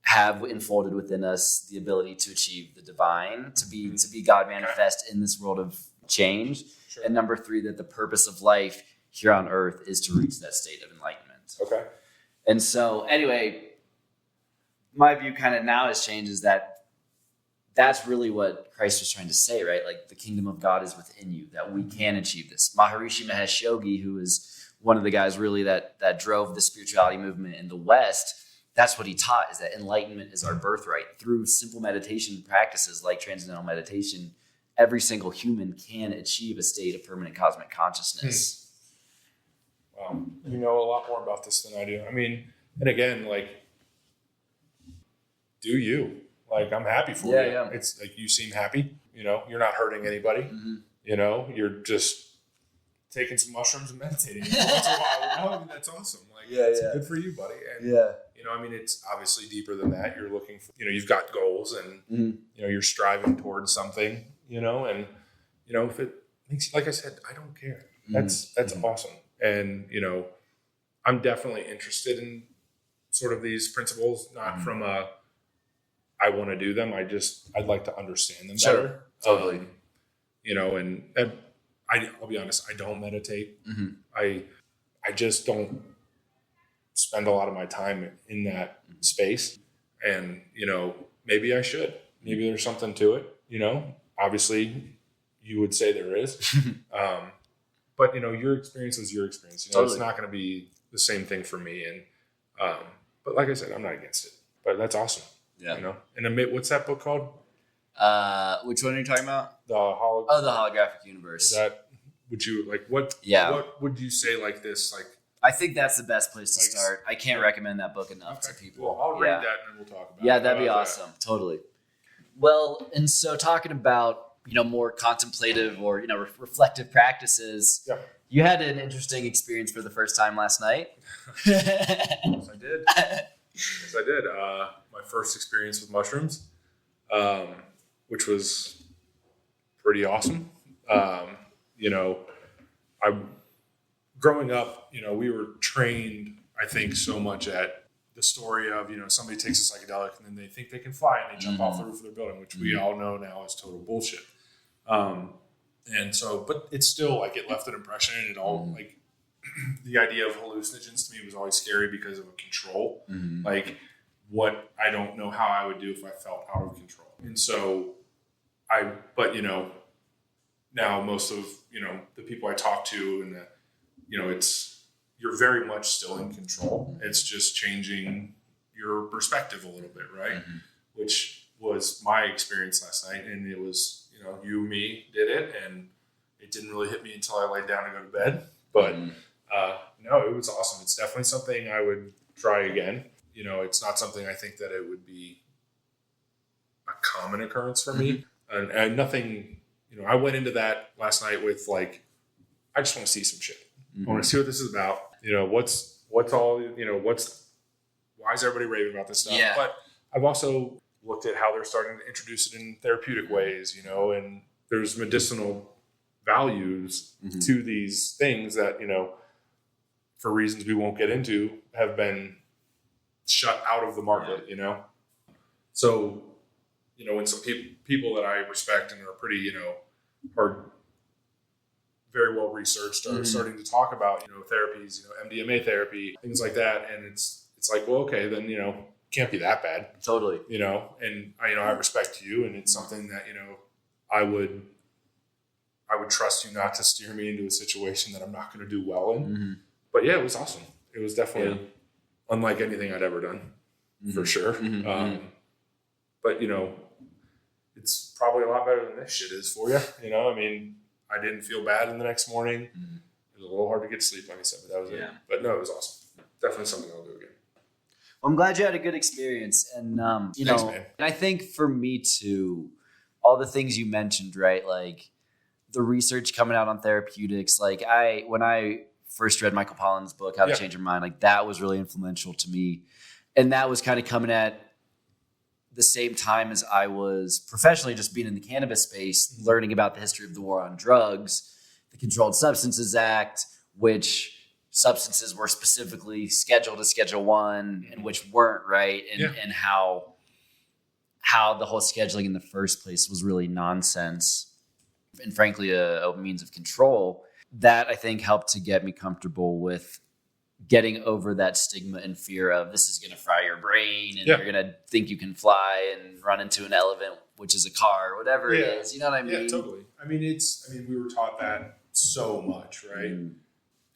have enfolded within us the ability to achieve the divine, to be God manifest in this world of change. Sure. And number three, that the purpose of life here on earth is to reach that state of enlightenment. Okay. And so anyway, my view kind of now has changed, is that that's really what Christ was trying to say, right? Like the kingdom of God is within you, that we can achieve this. Maharishi Mahesh Yogi, who is one of the guys really that drove the spirituality movement in the West, that's what he taught, is that enlightenment is our birthright. Through simple meditation practices like transcendental meditation, every single human can achieve a state of permanent cosmic consciousness. Wow. You know a lot more about this than I do. I mean, and again, like, do you? Like, I'm happy for you. Yeah. It's like, you seem happy, you know, you're not hurting anybody, you know, you're just taking some mushrooms and meditating once in a while. I mean, that's awesome. Like, good for you, buddy. And, you know, I mean, it's obviously deeper than that. You're looking for, you know, you've got goals and, you know, you're striving towards something, you know, and, you know, if it makes, like I said, I don't care. That's awesome. And, you know, I'm definitely interested in sort of these principles, not from a, I want to do them. I'd like to understand them better. Totally. You know, and I'll be honest, I don't meditate. I just don't spend a lot of my time in that space. And, you know, maybe I should. Maybe there's something to it, you know. Obviously, you would say there is. But, you know, your experience is your experience. You know, It's not going to be the same thing for me. And but like I said, I'm not against it. But that's awesome. Yeah. You know? And what's that book called? Which one are you talking about? The Holographic Universe. Is that, would you, like, what would you say, like, this, like, I think that's the best place to start. I can't recommend that book enough to people. Well, I'll read that and then we'll talk about it. Yeah, that'd be awesome. Totally. Well, and so talking about, you know, more contemplative or, you know, reflective practices, you had an interesting experience for the first time last night. Yes, I did. My first experience with mushrooms, which was pretty awesome. You know, growing up, you know, we were trained, I think, so much at the story of, you know, somebody takes a psychedelic and then they think they can fly and they jump off the roof of their building, which we all know now is total bullshit. And so, but it's still like, it left an impression, and it all like the idea of hallucinogens to me was always scary because of a control. Like, what I don't know how I would do if I felt out of control. And so but you know, now most of, you know, the people I talk to and the, you know, you're very much still in control. It's just changing your perspective a little bit, right? Which was my experience last night. And it was, you, me did it. And it didn't really hit me until I laid down to go to bed. But no, it was awesome. It's definitely something I would try again. It's not something I think that it would be a common occurrence for me. And nothing, I went into that last night with like, I just want to see some shit. I want to see what this is about. What's all, why is everybody raving about this stuff? Yeah. But I've also looked at how they're starting to introduce it in therapeutic ways, and there's medicinal values to these things that, for reasons we won't get into, have been shut out of the market, So, when some people that I respect and are pretty, are very well researched are starting to talk about, therapies, MDMA therapy, things like that. And it's like, well, okay, then, can't be that bad. Totally. And I respect you, and it's something that, I would trust you not to steer me into a situation that I'm not going to do well in. But yeah, it was awesome. It was definitely unlike anything I'd ever done, for sure. But, it's probably a lot better than this shit is for you. I didn't feel bad in the next morning. It was a little hard to get to sleep, like I said, but that was it. But no, it was awesome. Definitely something I'll do again. Well, I'm glad you had a good experience. And, Thanks, man. And I think for me too, all the things you mentioned, right? Like the research coming out on therapeutics, like when I first read Michael Pollan's book, How to Change Your Mind, like that was really influential to me. And that was kind of coming at the same time as I was professionally just being in the cannabis space, learning about the history of the war on drugs, the Controlled Substances Act, which substances were specifically scheduled as Schedule I and which weren't, right? And how the whole scheduling in the first place was really nonsense and frankly a means of control. That I think helped to get me comfortable with getting over that stigma and fear of this is going to fry your brain and you're going to think you can fly and run into an elephant, which is a car or whatever it is. You know what I mean? Yeah, totally. We were taught that so much, right?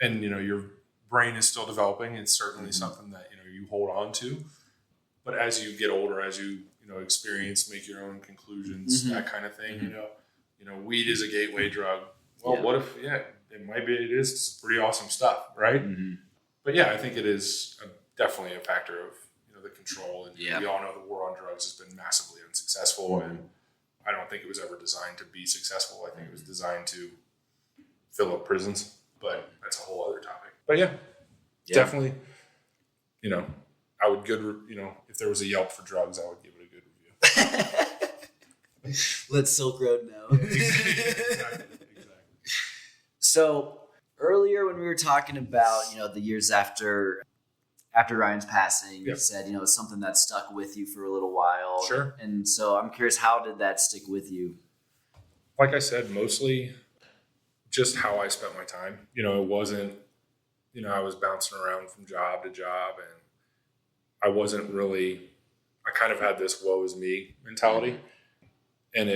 And, your brain is still developing. It's certainly something that, you hold on to. But as you get older, as you, experience, make your own conclusions, that kind of thing, weed is a gateway drug. Well, what if, it is some pretty awesome stuff, right? But yeah, I think it is definitely a factor of, the control. And we all know the war on drugs has been massively unsuccessful. And I don't think it was ever designed to be successful. I think it was designed to fill up prisons, but that's a whole other topic. But definitely, I would if there was a Yelp for drugs, I would give it a good review. Let Silk Road know. Exactly. So earlier when we were talking about, the years after Ryan's passing, you said, it's something that stuck with you for a little while. Sure. And so I'm curious, how did that stick with you? Like I said, mostly just how I spent my time. It wasn't, I was bouncing around from job to job, and I wasn't really, I kind of had this woe is me mentality. And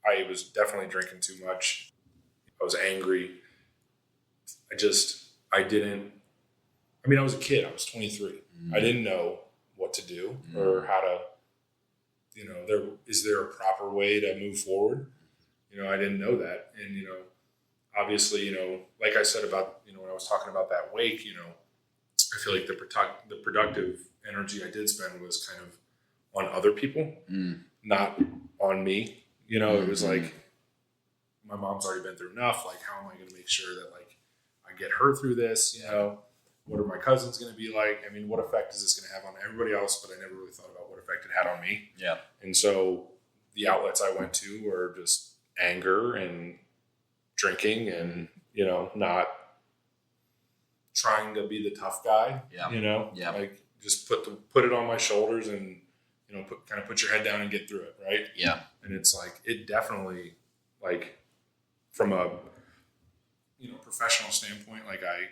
I was definitely drinking too much. I was angry. I was a kid. I was 23. I didn't know what to do or how to, is there a proper way to move forward? I didn't know that. And, obviously, like I said about, when I was talking about that wake, I feel like the productive energy I did spend was kind of on other people, not on me. It was like, my mom's already been through enough. Like, how am I going to make sure that like I get her through this? What are my cousins going to be like? What effect is this going to have on everybody else? But I never really thought about what effect it had on me. Yeah. And so the outlets I went to were just anger and drinking and, not trying to be the tough guy, like just put it on my shoulders and, put your head down and get through it. Right. Yeah. And it's like, it definitely like from a, professional standpoint, like I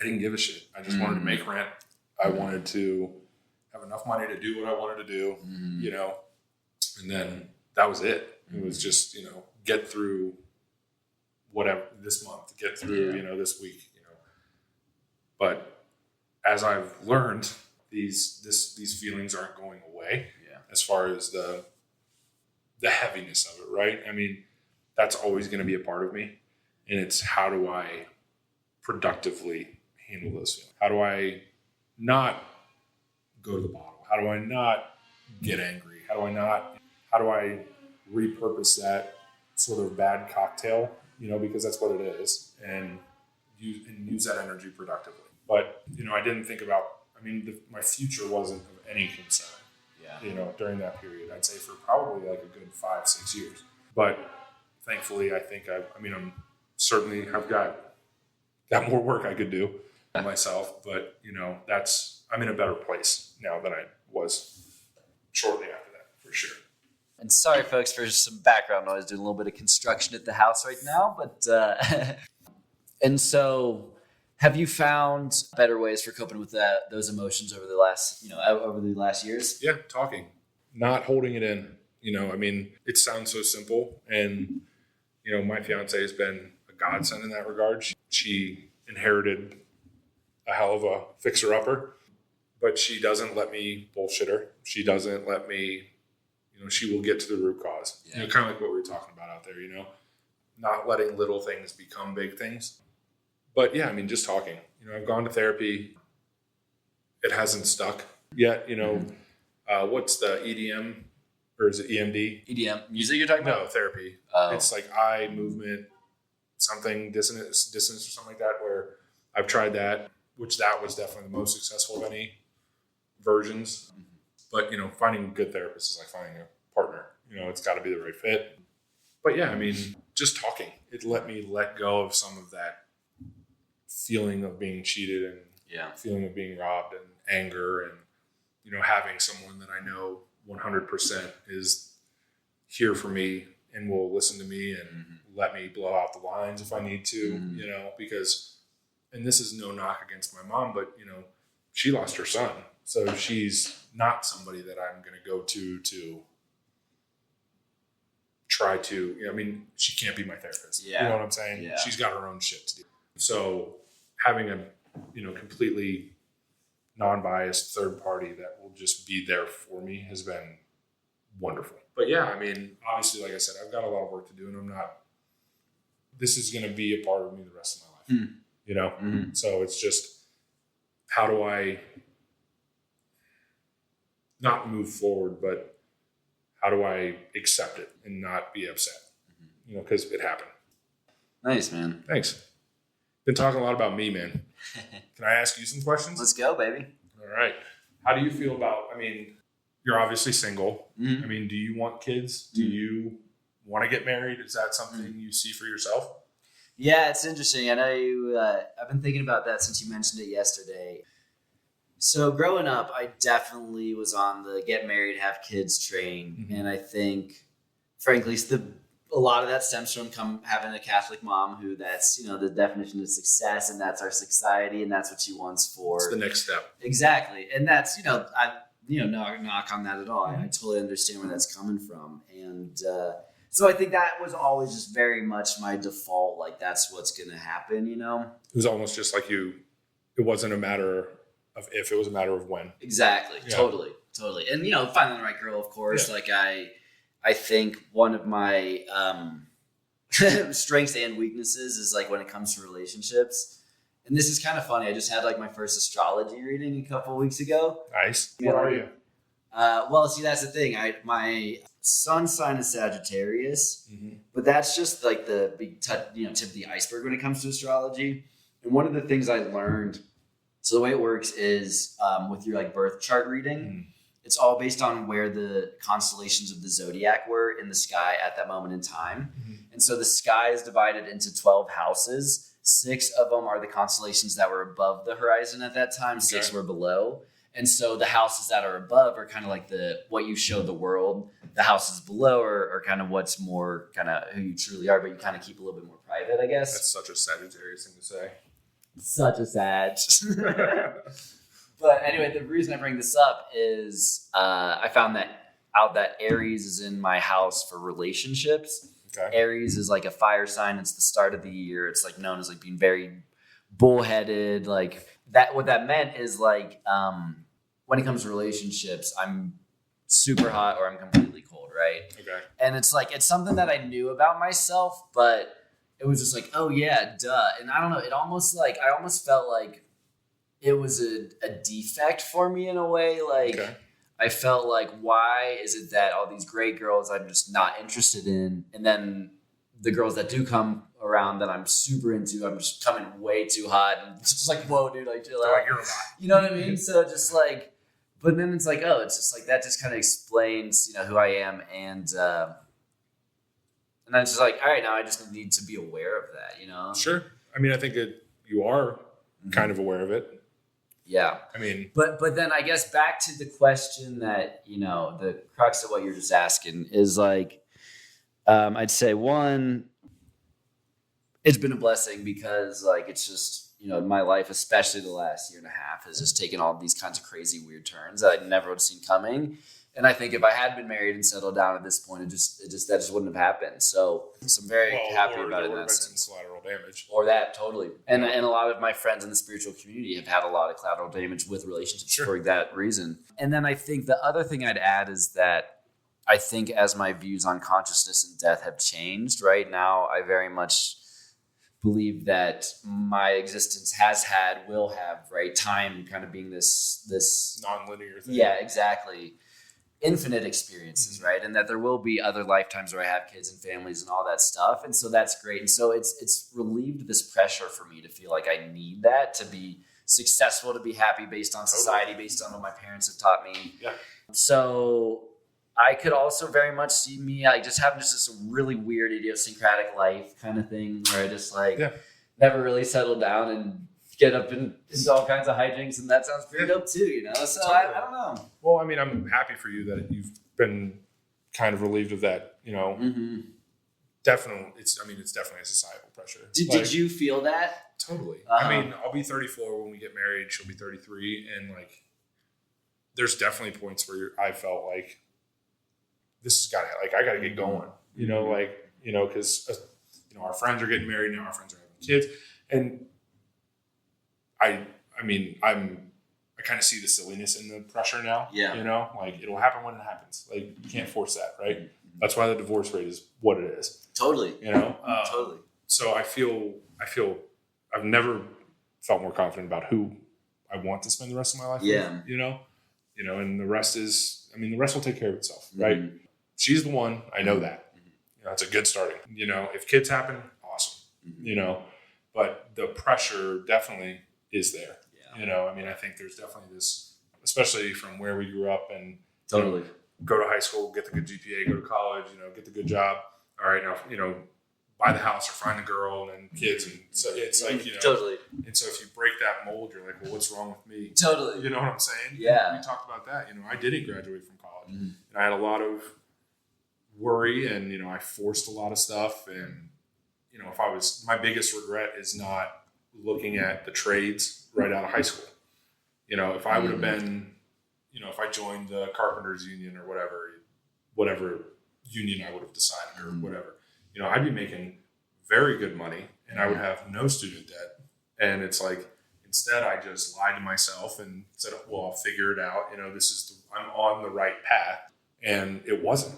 didn't give a shit. I just wanted to make rent. I wanted to have enough money to do what I wanted to do, and then that was it. It was just, get through whatever this month, get through, this week, But as I've learned, these feelings aren't going away. Yeah. As far as the heaviness of it, right? I mean, that's always going to be a part of me, and it's how do I productively handle those feelings? How do I not go to the bottle? How do I not get angry? How do I repurpose that sort of bad cocktail, because that's what it is, and use that energy productively. But, I didn't think about, my future wasn't of any concern, during that period. I'd say for probably like a good 5-6 years. But thankfully, I think I'm certainly have got more work I could do myself, but I'm in a better place now than I was shortly after that, for sure. And sorry, folks, for some background noise. Doing a little bit of construction at the house right now, but and so, have you found better ways for coping with those emotions over the last years? Yeah, talking, not holding it in. It sounds so simple, and my fiance has been a godsend in that regard. She inherited a hell of a fixer-upper, but she doesn't let me bullshit her. She doesn't let me. She will get to the root cause. Yeah. Kind of like what we were talking about out there. Not letting little things become big things. But yeah, just talking. I've gone to therapy. It hasn't stuck yet. What's the EDM or is it EMD? EDM music you're talking about? No, therapy. Oh. It's like eye movement, something dissonance or something like that. Where I've tried that, which that was definitely the most successful of any versions. But finding a good therapist is like finding a partner. It's got to be the right fit. But yeah, just talking. It let me let go of some of that feeling of being cheated and feeling of being robbed and anger and, having someone that I know 100% is here for me and will listen to me and let me blow out the lines if I need to, because, and this is no knock against my mom, but, she lost her son. So she's not somebody that I'm going to go to try to, she can't be my therapist. Yeah. You know what I'm saying? Yeah. She's got her own shit to do. So having a, completely non-biased third party that will just be there for me has been wonderful. But yeah, obviously, like I said, I've got a lot of work to do, and this is going to be a part of me the rest of my life, Mm-hmm. So it's just, how do I not move forward, but how do I accept it and not be upset? Because it happened. Nice, man. Thanks. Been talking a lot about me, man. Can I ask you some questions? Let's go, baby. All right. How do you feel about, you're obviously single. Mm-hmm. Do you want kids? Do you want to get married? Is that something you see for yourself? Yeah, it's interesting. I know I've been thinking about that since you mentioned it yesterday. So growing up, I definitely was on the get married, have kids train. Mm-hmm. And I think, frankly, a lot of that stems from having a Catholic mom who that's, the definition of success, and that's our society, and that's what she wants for. It's the next step. Exactly. And that's, no knock on that at all. I totally understand where that's coming from. And so I think that was always just very much my default, like that's what's going to happen, It was almost just like it wasn't a matter of if, it was a matter of when. Exactly. Yeah. Totally. And, finding the right girl, of course, like I think one of my strengths and weaknesses is like when it comes to relationships. And this is kind of funny. I just had like my first astrology reading a couple of weeks ago. Nice. What are you? Well, see, that's the thing. My sun sign is Sagittarius, but that's just like the big tip of the iceberg when it comes to astrology. And one of the things I learned, so the way it works is with your like birth chart reading, it's all based on where the constellations of the zodiac were in the sky at that moment in time. And so the sky is divided into 12 houses. 6 of them are the constellations that were above the horizon at that time. 6 were below. And so the houses that are above are kind of like what you show the world. The houses below are kind of what's more kind of who you truly are, but you kind of keep a little bit more private, I guess. That's such a Sagittarius thing to say. Such a Sag. But anyway, the reason I bring this up is I found out that Aries is in my house for relationships. Okay. Aries is like a fire sign. It's the start of the year. It's like known as like being very bullheaded. Like that. What that meant is like when it comes to relationships, I'm super hot or I'm completely cold, right? Okay. And it's like, it's something that I knew about myself, but it was just like, oh yeah, duh. And I don't know, it almost like, I almost felt like it was a defect for me in a way. Like, Okay. I felt like, why is it that all these great girls I'm just not interested in, and then the girls that do come around that I'm super into, I'm just coming way too hot, and it's just like, whoa, dude, like chill out. Like, you're hot. You know what I mean? So just like, but then it's like, oh, it's just like that just kind of explains, you know, who I am, and then it's just like, all right, now I just need to be aware of that, you know? Sure. I mean, I think you are kind of aware of it. Yeah. I mean, but then I guess back to the question that, you know, the crux of what you're just asking is like, I'd say one, it's been a blessing because like, it's just, you know, my life, especially the last year and a half, has just taken all these kinds of crazy, weird turns that I never would have seen coming. And I think if I had been married and settled down at this point, that just wouldn't have happened. So I'm very happy about it in that sense. Collateral damage. Or that, totally. And a lot of my friends in the spiritual community have had a lot of collateral damage with relationships for that reason. And then I think the other thing I'd add is that I think as my views on consciousness and death have changed, right now I very much believe that my existence will have, right, time kind of being this non-linear thing. Yeah, exactly. Infinite experiences, right? And that there will be other lifetimes where I have kids and families and all that stuff. And so that's great. And so it's relieved this pressure for me to feel like I need that to be successful, to be happy based on society, based on what my parents have taught me. Yeah. So I could also very much see me like just having just this really weird idiosyncratic life kind of thing where I just like never really settled down and get up into all kinds of hijinks, and that sounds pretty dope too, you know? So totally. I don't know. Well, I mean, I'm happy for you that you've been kind of relieved of that, you know. Mm-hmm. Definitely, it's definitely a societal pressure. Did you feel that? Totally. I mean, I'll be 34 when we get married. She'll be 33, and like, there's definitely points where I felt like this has got to, like, I got to get going, you know, like, you know, because you know, our friends are getting married now, our friends are having kids, and I kind of see the silliness in the pressure now. Yeah. You know, like, it'll happen when it happens. Like, you can't force that, right? Mm-hmm. That's why the divorce rate is what it is. Totally. You know? Totally. So I feel I've never felt more confident about who I want to spend the rest of my life with, you know? You know, and the rest will take care of itself, right? Mm-hmm. She's the one. I know that. Mm-hmm. You know, that's a good starting. You know, if kids happen, awesome. Mm-hmm. You know, but the pressure definitely is there. Yeah. You know, I mean, I think there's definitely this, especially from where we grew up and totally go to high school, get the good GPA, go to college, you know, get the good job. All right, now, you know, buy the house or find a girl and then kids. And so it's like, you know, totally. And so if you break that mold, you're like, well, what's wrong with me? Totally. You know what I'm saying? Yeah. We talked about that. You know, I didn't graduate from college. Mm-hmm. And I had a lot of worry and, you know, I forced a lot of stuff. And, you know, my biggest regret is not looking at the trades right out of high school. You know, if I would have been, you know, if I joined the carpenters union or whatever union I would have decided or whatever, you know, I'd be making very good money and I would have no student debt. And it's like, instead I just lied to myself and said, well, I'll figure it out. You know, I'm on the right path, and it wasn't.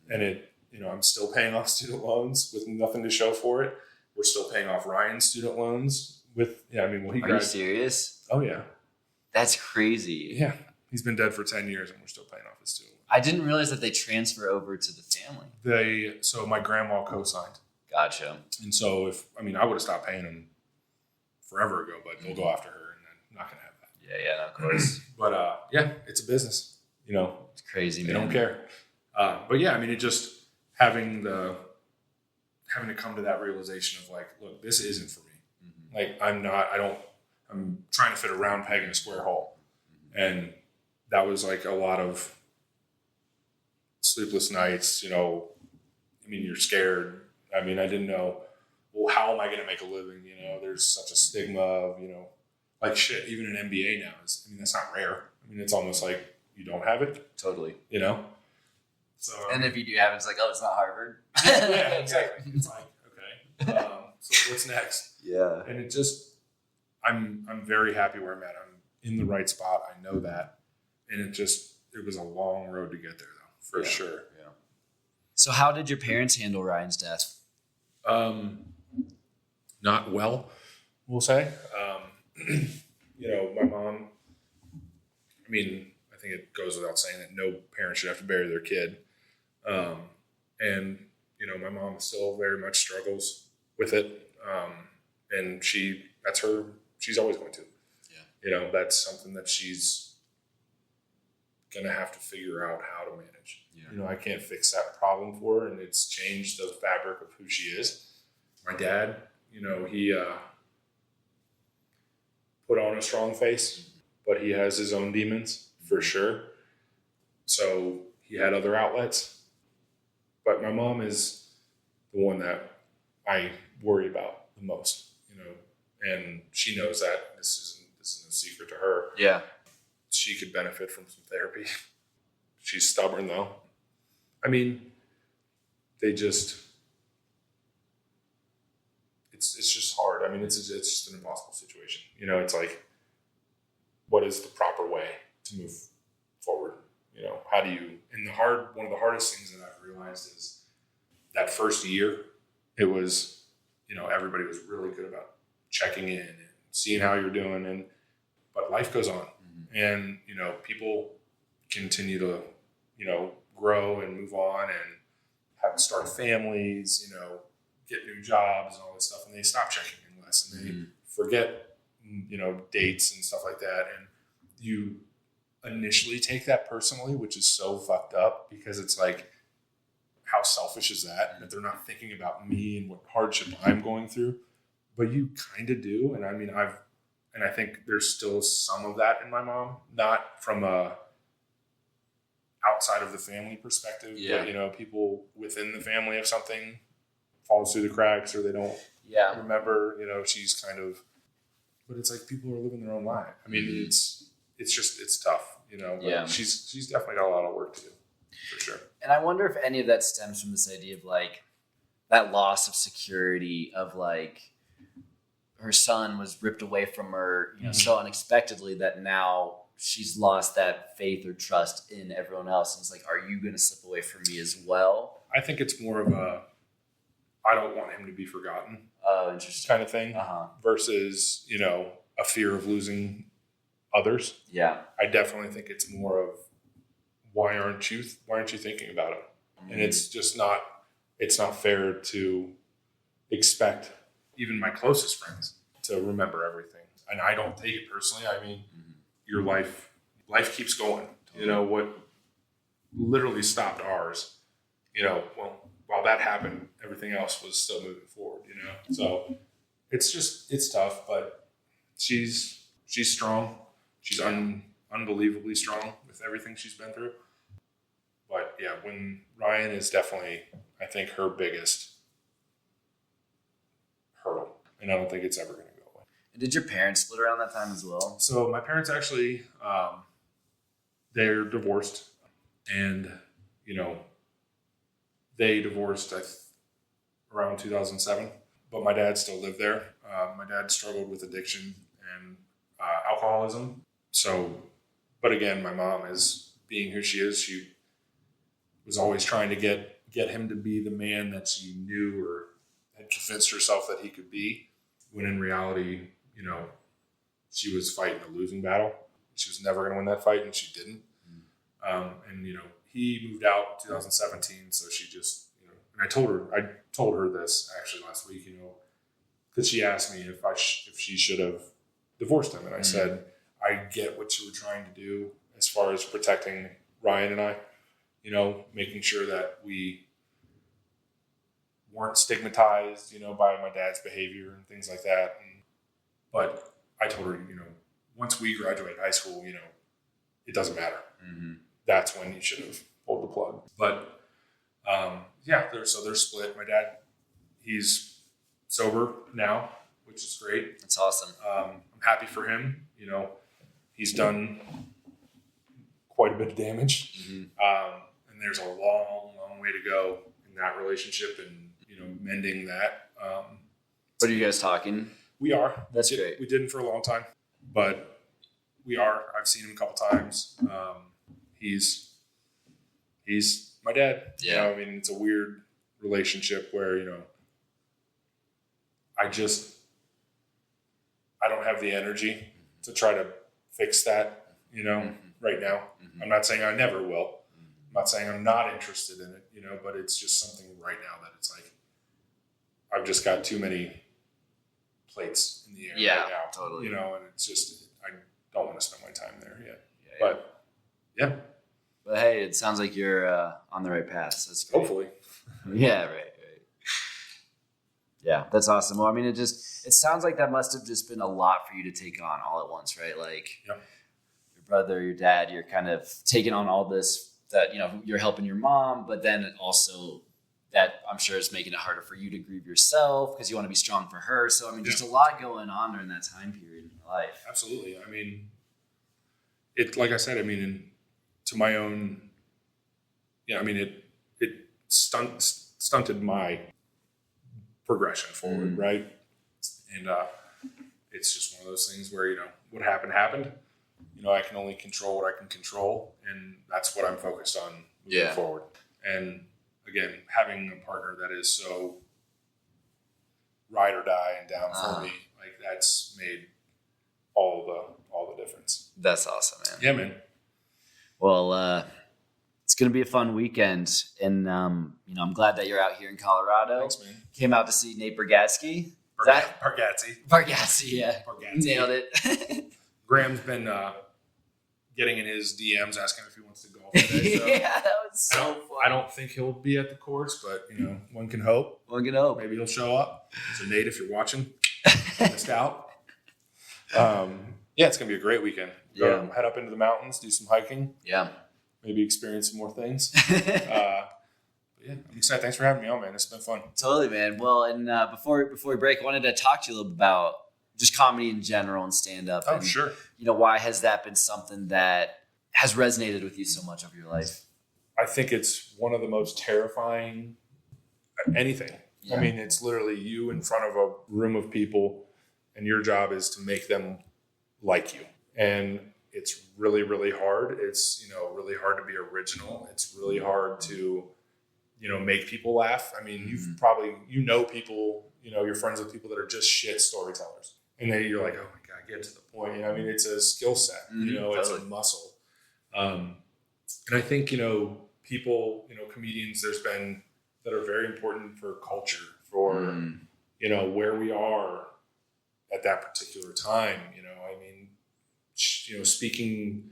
And you know, I'm still paying off student loans with nothing to show for it. We're still paying off Ryan's student loans Are you serious? Oh yeah. That's crazy. Yeah. He's been dead for 10 years and we're still paying off his student loan. I didn't realize that they transfer over to the family. So my grandma co-signed. Gotcha. And so I would have stopped paying him forever ago, but they'll go after her and I'm not going to have that. Yeah, no, of course. But yeah, it's a business, you know. It's crazy, man. They don't care. But yeah, I mean, it just having to come to that realization of like, look, this isn't for me. Mm-hmm. Like I'm trying to fit a round peg in a square hole. Mm-hmm. And that was like a lot of sleepless nights, you know. I mean, you're scared. I mean, I didn't know, well, how am I going to make a living? You know, there's such a stigma of, you know, like shit, even an MBA now that's not rare. I mean, it's almost like you don't have it. Totally. You know? So, and if you do have it, it's like, oh, it's not Harvard. Yeah, exactly. It's like, okay. So what's next? Yeah. And it just, I'm very happy where I'm at. I'm in the right spot. I know that. And it was a long road to get there, though, for sure. Yeah. So how did your parents handle Ryan's death? Not well, we'll say. My mom, I mean, I think it goes without saying that no parent should have to bury their kid. And my mom still very much struggles with it. And she's always going to. Yeah. That's something that she's going to have to figure out how to manage. Yeah. I can't fix that problem for her, and it's changed the fabric of who she is. My dad, he put on a strong face, but he has his own demons for sure. So he had other outlets. But my mom is the one that I worry about the most, and she knows that. This isn't a secret to her. Yeah. She could benefit from some therapy. She's stubborn, though. I mean, it's just hard. I mean, it's just an impossible situation. It's like, what is the proper way to move forward? How do you, and one of the hardest things that I've realized is that first year, it was, everybody was really good about checking in and seeing how you're doing. But life goes on, and, people continue to, grow and move on and have to start families, get new jobs and all this stuff. And they stop checking in less, and they forget, dates and stuff like that. And you initially take that personally, which is so fucked up, because it's like, how selfish is that they're not thinking about me and what hardship I'm going through? But you kind of do. And I mean, I think there's still some of that in my mom, not from a outside of the family perspective, but people within the family, if something falls through the cracks or they don't remember, she's kind of, but it's like people are living their own life. I mean, it's tough, but she's definitely got a lot of work to do, for sure. And I wonder if any of that stems from this idea of like that loss of security of like her son was ripped away from her, so unexpectedly that now she's lost that faith or trust in everyone else. And it's like, are you going to slip away from me as well? I think it's more of I don't want him to be forgotten. Oh, interesting. Kind of thing. Versus, a fear of losing others. Yeah. I definitely think it's more of, why aren't you thinking about it? And it's just it's not fair to expect even my closest friends to remember everything. And I don't take it personally. I mean, your life keeps going. What literally stopped ours, while that happened, everything else was still moving forward, So it's tough, but she's strong. She's unbelievably strong with everything she's been through. But yeah, when Ryan is definitely, I think, her biggest hurdle, and I don't think it's ever going to go away. And did your parents split around that time as well? So my parents actually, they're divorced, and they divorced around 2007. But my dad still lived there. My dad struggled with addiction and alcoholism. So, but again, my mom is being who she is. She was always trying to get him to be the man that she knew or had convinced herself that he could be, when in reality, she was fighting a losing battle. She was never going to win that fight, and she didn't. And he moved out in 2017, so she just, and I told her this actually last week, because she asked me if she should have divorced him, and I said, I get what you were trying to do as far as protecting Ryan and I, making sure that we weren't stigmatized, by my dad's behavior and things like that. But I told her, once we graduated high school, it doesn't matter. That's when you should have pulled the plug. But they're split. My dad, he's sober now, which is great. That's awesome. I'm happy for him. He's done quite a bit of damage. And there's a long, long way to go in that relationship and, mending that. But are you guys talking? We are. That's great. We didn't for a long time, but we are. I've seen him a couple times. He's my dad. Yeah. You know, I mean, it's a weird relationship where, you know, I don't have the energy to try to fix that, you know, right now. I'm not saying I never will. I'm not saying I'm not interested in it, you know, but it's just something right now that it's like, I've just got too many plates in the air right now. Totally. You know, and it's just, I don't want to spend my time there yet. But yeah. But hey, it sounds like you're on the right path. So that's great. Hopefully. Yeah, right. Yeah, that's awesome. Well, I mean, it sounds like that must have just been a lot for you to take on all at once, right? Like your brother, your dad, you're kind of taking on all this that, you know, you're helping your mom, but then also that I'm sure is making it harder for you to grieve yourself because you want to be strong for her. So, I mean, just a lot going on during that time period in your life. Absolutely. I mean, like I said, I mean, to my own, I mean, it stunted my progression forward, right? And it's just one of those things where, you know, what happened. You know, I can only control what I can control, and that's what I'm focused on moving forward. And again, having a partner that is so ride or die and down for me, like that's made all the difference. That's awesome, man. Yeah, man. Well, it's going to be a fun weekend, and you know, I'm glad that you're out here in Colorado. Thanks, man. Came out to see Nate Bargatze. Bargatze, yeah. Bargatze. Nailed it. Graham's been getting in his DMs asking if he wants to golf today. So yeah, that was so fun. I don't think he'll be at the course, but you know, one can hope. Maybe he'll show up. So Nate, if you're watching, missed out. Yeah, it's gonna be a great weekend. Head up into the mountains, do some hiking. Yeah. Maybe experience some more things. Yeah, I'm excited. Thanks for having me on, man. It's been fun. Totally, man. Well, and before we break, I wanted to talk to you a little bit about just comedy in general and stand-up. Oh, and, sure. You know, why has that been something that has resonated with you so much over your life? I think it's one of the most terrifying anything. Yeah. I mean, it's literally you in front of a room of people, and your job is to make them like you. And it's really, really hard. It's, you know, really hard to be original. It's really hard to, you know, make people laugh. I mean, you've probably, you know, people, you know, you're friends with people that are just shit storytellers. And then you're like, oh my God, get to the point. You know, I mean, it's a skill set, you know, totally. It's a muscle. And I think, you know, people, you know, comedians, there's been that are very important for culture, for, you know, where we are at that particular time. You know, I mean, you know, speaking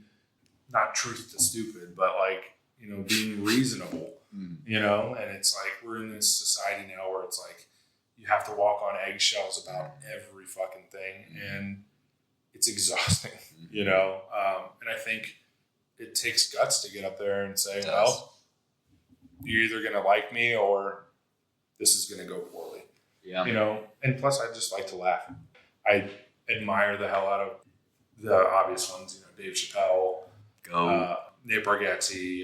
not truth to stupid, but like, you know, being reasonable, you know, and it's like, we're in this society now where it's like, you have to walk on eggshells about every fucking thing. And it's exhausting, you know? And I think it takes guts to get up there and say, well, you're either going to like me or this is going to go poorly, you know? And plus I just like to laugh. I admire the hell out of the obvious ones, you know, Dave Chappelle, Nate Bargatze,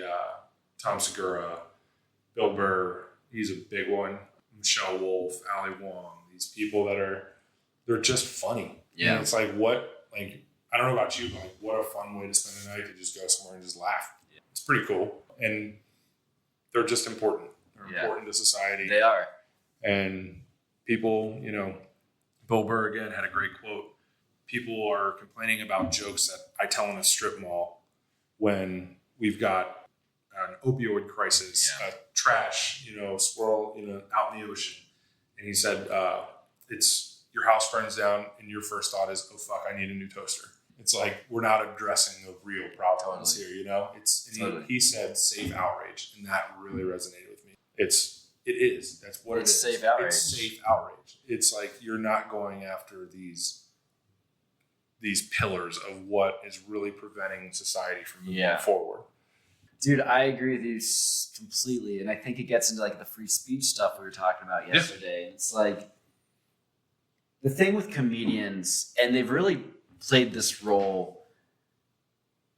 Tom Segura, Bill Burr, he's a big one. Michelle Wolf, Ali Wong, these people that they're just funny. Yeah. And it's like, I don't know about you, but like, what a fun way to spend the night to just go somewhere and just laugh. Yeah. It's pretty cool. And they're just important. They're important to society. They are. And people, you know, Bill Burr again had a great quote. People are complaining about jokes that I tell in a strip mall when we've got an opioid crisis, trash, you know, swirl, you know, out in the ocean. And he said, it's your house burns down and your first thought is, oh fuck, I need a new toaster. It's like, we're not addressing the real problems here, you know? He said safe outrage, and that really resonated with me. It is. That's what it is. Safe outrage. It's safe outrage. It's like, you're not going after these pillars of what is really preventing society from moving forward. Dude, I agree with you completely. And I think it gets into like the free speech stuff we were talking about yesterday. It's like the thing with comedians, and they've really played this role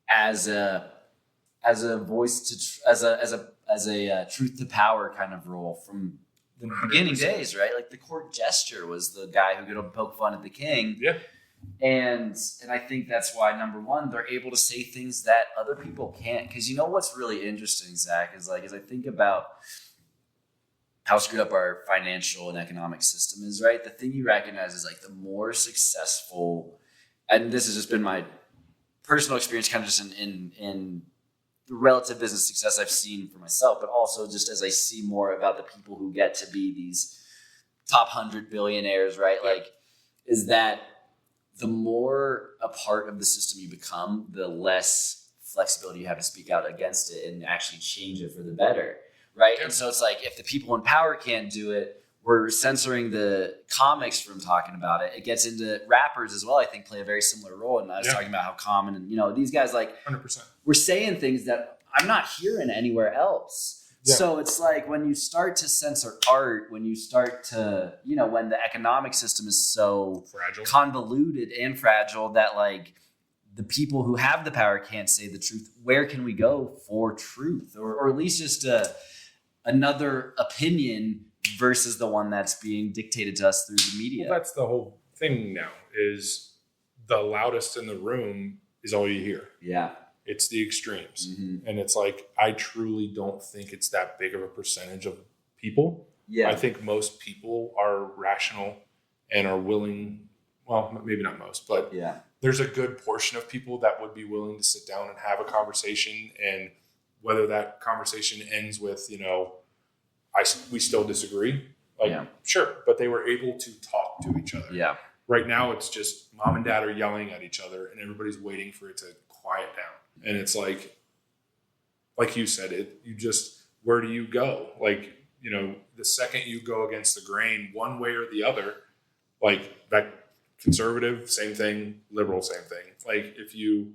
as a voice to, as a truth to power kind of role from the beginning days, right? Like the court gesture was the guy who could poke fun at the king. Yeah. And I think that's why, number one, they're able to say things that other people can't. Because you know what's really interesting, Zach, is like, as I think about how screwed up our financial and economic system is, right? The thing you recognize is like the more successful, and this has just been my personal experience kind of just in the relative business success I've seen for myself, but also just as I see more about the people who get to be these top 100 billionaires, right? Like, is that the more a part of the system you become, the less flexibility you have to speak out against it and actually change it for the better, right? And so it's like, if the people in power can't do it, we're censoring the comics from talking about it. It gets into rappers as well, I think, play a very similar role. And I was talking about how common, and, you know, these guys, like, 100%. We're saying things that I'm not hearing anywhere else. Yeah. So it's like when you start to censor art, when you start to, you know, when the economic system is so convoluted and fragile that, like, the people who have the power can't say the truth, where can we go for truth? Or at least just another opinion versus the one that's being dictated to us through the media. Well, that's the whole thing now, is the loudest in the room is all you hear. Yeah. It's the extremes. Mm-hmm. And it's like, I truly don't think it's that big of a percentage of people. Yeah. I think most people are rational and are willing, well, maybe not most, but there's a good portion of people that would be willing to sit down and have a conversation. And whether that conversation ends with, you know, we still disagree. Like, sure, but they were able to talk to each other. Yeah. Right now, it's just mom and dad are yelling at each other, and everybody's waiting for it to quiet down. And it's like you said, where do you go? Like, you know, the second you go against the grain, one way or the other, like that conservative, same thing, liberal, same thing. Like, if you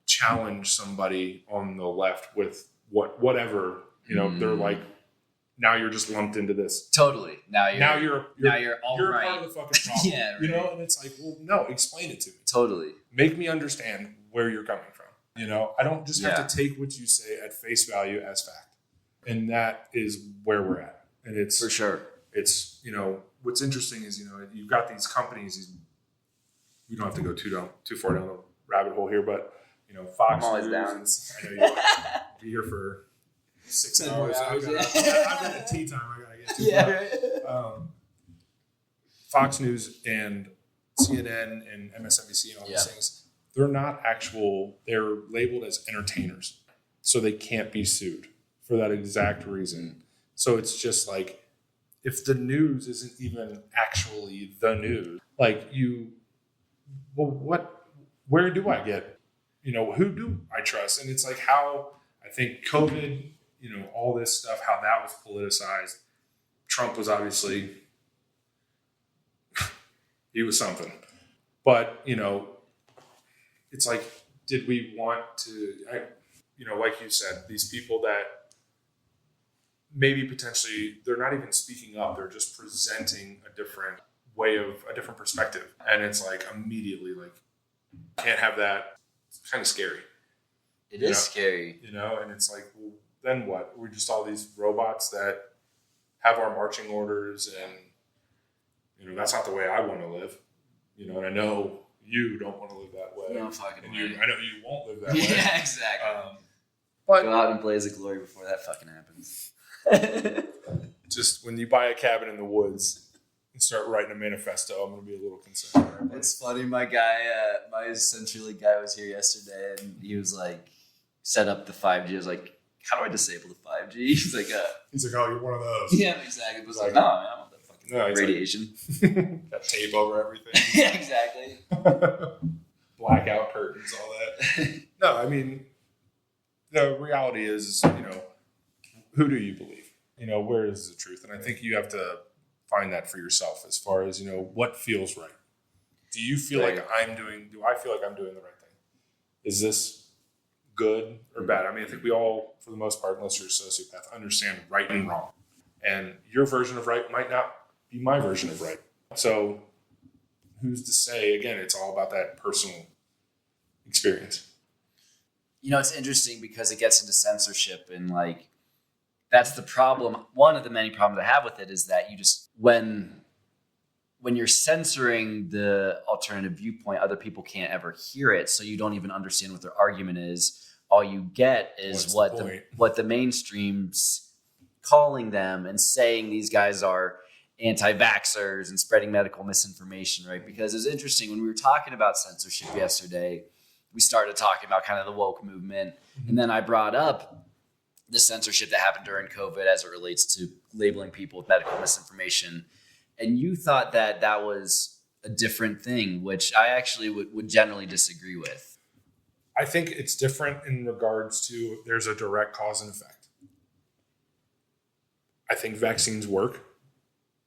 challenge somebody on the left with whatever, you know, they're like, now you're just lumped into this. Totally. Now you're all you're right. Part of the fucking problem. Yeah, right. You know, and it's like, well, no, explain it to me. Totally. Make me understand where you're coming from. You know, I don't just have to take what you say at face value as fact. And that is where we're at. And it's for sure. It's, you know, what's interesting is, you know, you've got these companies, we don't have to go too far down the rabbit hole here, but, you know, Fox News. Down. I know you want to be here for 6 hours. I've been at tea time. I gotta get to Fox News and CNN and MSNBC and all these things. They're not they're labeled as entertainers, so they can't be sued for that exact reason. So it's just like, if the news isn't even actually the news, like where do I get, you know, who do I trust? And it's like how I think COVID, you know, all this stuff, how that was politicized. Trump was obviously, he was something. But, you know, it's like, did we want to, you know, like you said, these people that maybe potentially, they're not even speaking up, they're just presenting a different perspective. And it's like, immediately, like, can't have that. It's kind of scary. It is scary. You know, and it's like, well, then what? We're just all these robots that have our marching orders, and, you know, that's not the way I want to live. You know, and I know you don't want to live that way. No fucking way. I know you won't live that way. Yeah, exactly. But go out and blaze a glory before that fucking happens. Just when you buy a cabin in the woods and start writing a manifesto, I'm going to be a little concerned. Right? It's funny. My essentially guy was here yesterday, and he was like, set up the 5G. I was like, how do I disable the 5G? He's like, oh, you're one of those. Yeah, exactly. It was like, no, man, I don't want that fucking radiation. Like, got tape over everything. Yeah, exactly. Blackout curtains, all that. No, I mean, the reality is, you know, who do you believe? You know, where is the truth? And I think you have to find that for yourself as far as, you know, what feels right. Do you feel like do I feel like I'm doing the right thing? Is this good or bad? I mean, I think we all, for the most part, unless you're a sociopath, understand right and wrong. And your version of right might not be my version of right. So who's to say? Again, it's all about that personal experience. You know, it's interesting because it gets into censorship, and like, that's the problem. One of the many problems I have with it is that you just, when when you're censoring the alternative viewpoint, other people can't ever hear it. So you don't even understand what their argument is. All you get is what the mainstream's calling them and saying these guys are anti-vaxxers and spreading medical misinformation, right? Because it's interesting, when we were talking about censorship yesterday, we started talking about kind of the woke movement. And then I brought up the censorship that happened during COVID as it relates to labeling people with medical misinformation. And you thought that that was a different thing, which I actually would generally disagree with. I think it's different in regards to there's a direct cause and effect. I think vaccines work,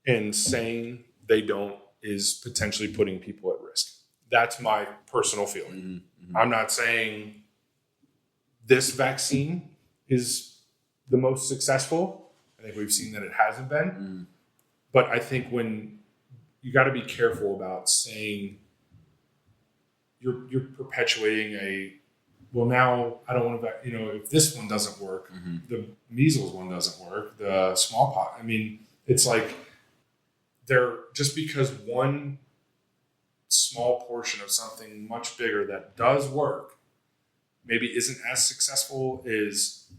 and saying they don't is potentially putting people at risk. That's my personal feeling. Mm-hmm. I'm not saying this vaccine is the most successful. I think we've seen that it hasn't been. Mm. But I think when you got to be careful about saying you're perpetuating now I don't want to, if this one doesn't work, the measles one doesn't work, the smallpox. I mean, it's like just because one small portion of something much bigger that does work maybe isn't as successful is,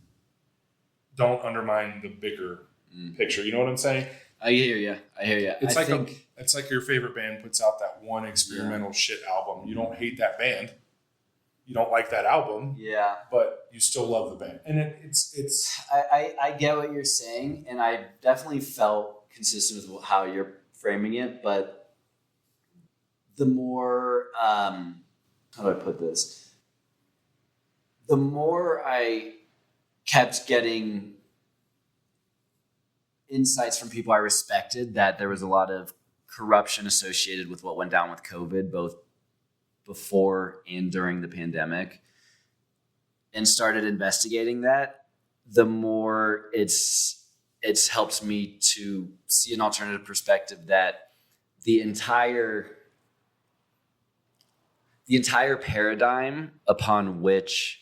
don't undermine the bigger picture. You know what I'm saying? I hear you. It's like your favorite band puts out that one experimental shit album. You don't hate that band. You don't like that album. Yeah. But you still love the band. And it's I get what you're saying, and I definitely felt consistent with how you're framing it, but the more how do I put this? The more I kept getting insights from people I respected that there was a lot of corruption associated with what went down with COVID, both before and during the pandemic, and started investigating that, the more it's helped me to see an alternative perspective that the entire paradigm upon which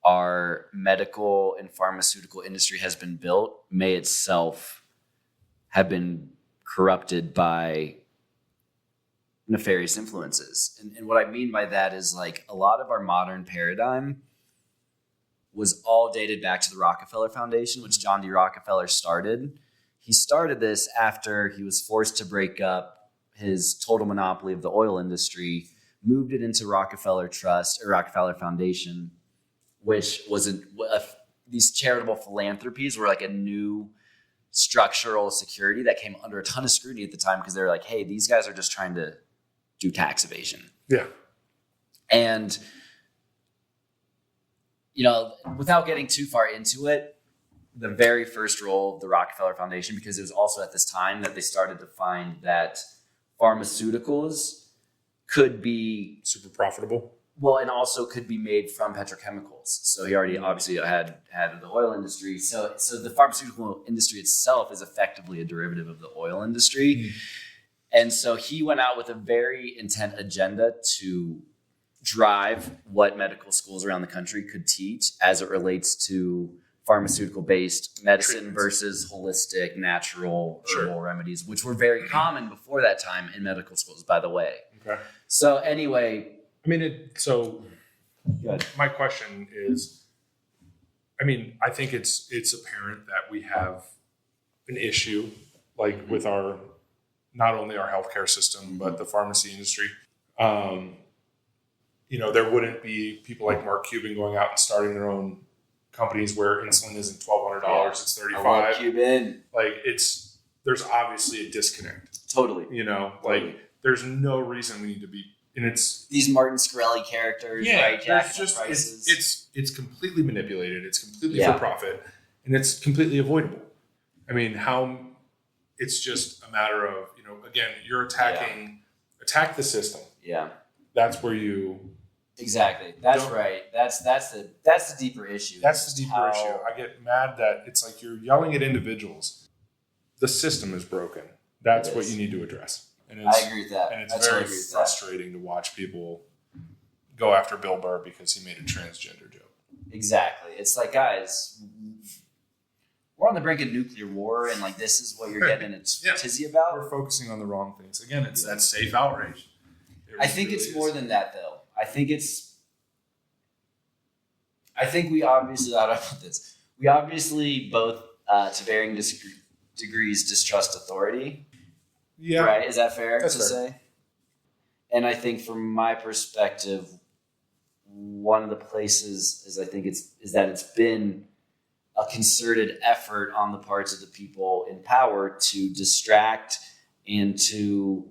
our medical and pharmaceutical industry has been built may itself have been corrupted by nefarious influences. And what I mean by that is, like, a lot of our modern paradigm was all dated back to the Rockefeller Foundation, which John D. Rockefeller started. He started this after he was forced to break up his total monopoly of the oil industry, moved it into Rockefeller Trust or Rockefeller Foundation, which was these charitable philanthropies were like a new structural security that came under a ton of scrutiny at the time, because they were like, hey, these guys are just trying to do tax evasion. Yeah. And, without getting too far into it, the very first role of the Rockefeller Foundation, because it was also at this time that they started to find that pharmaceuticals could be super profitable. Well, and also could be made from petrochemicals. So he already obviously had the oil industry. So the pharmaceutical industry itself is effectively a derivative of the oil industry. Mm. And so he went out with a very intent agenda to drive what medical schools around the country could teach as it relates to pharmaceutical-based medicine versus holistic, natural, herbal remedies, which were very common before that time in medical schools, by the way. Okay. So anyway... my question is, I think it's apparent that we have an issue, with not only our healthcare system, but the pharmacy industry. There wouldn't be people like Mark Cuban going out and starting their own companies where insulin isn't $1,200, it's $35. I love Cuban. There's obviously a disconnect. Totally. There's no reason we need to be. And it's these Martin Shkreli characters, right? It's completely manipulated. It's completely for profit, and it's completely avoidable. It's just a matter of, again, you're attack the system. Yeah, that's where you exactly. That's right. That's the deeper issue. That's the deeper issue. I get mad that it's like you're yelling at individuals. The system is broken. That's what you need to address. And I agree with that. And it's very frustrating to watch people go after Bill Burr because he made a transgender joke. Exactly. It's like, guys, we're on the brink of nuclear war, and like this is what you're getting a tizzy about. We're focusing on the wrong things. Again, it's that safe outrage. I think it's more than that, though. I think we obviously, how do I put this? We obviously both, to varying degrees, distrust authority. Yeah. Right? Is that fair That's to fair. say? And I think from my perspective, one of the places is that it's been a concerted effort on the parts of the people in power to distract and to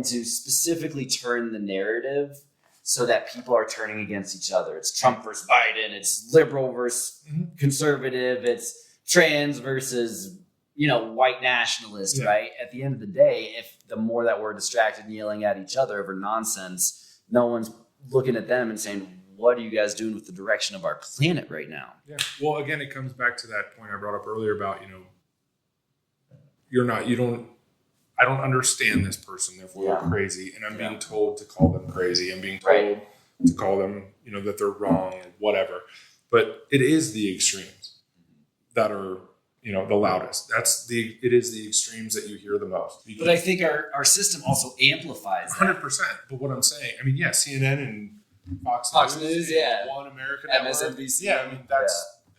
specifically turn the narrative so that people are turning against each other. It's Trump versus Biden. It's liberal versus conservative. It's trans versus, white nationalist, right? At the end of the day, if the more that we're distracted and yelling at each other over nonsense, no one's looking at them and saying, what are you guys doing with the direction of our planet right now? Yeah. Well, again, it comes back to that point I brought up earlier about, I don't understand this person, therefore they're crazy. And I'm being told to call them crazy. I'm being told to call them, that they're wrong or whatever. But it is the extremes that are, the loudest. It is the extremes that you hear the most. But I think our system also amplifies that. 100%. But what I'm saying, CNN and Fox News, One American MSNBC.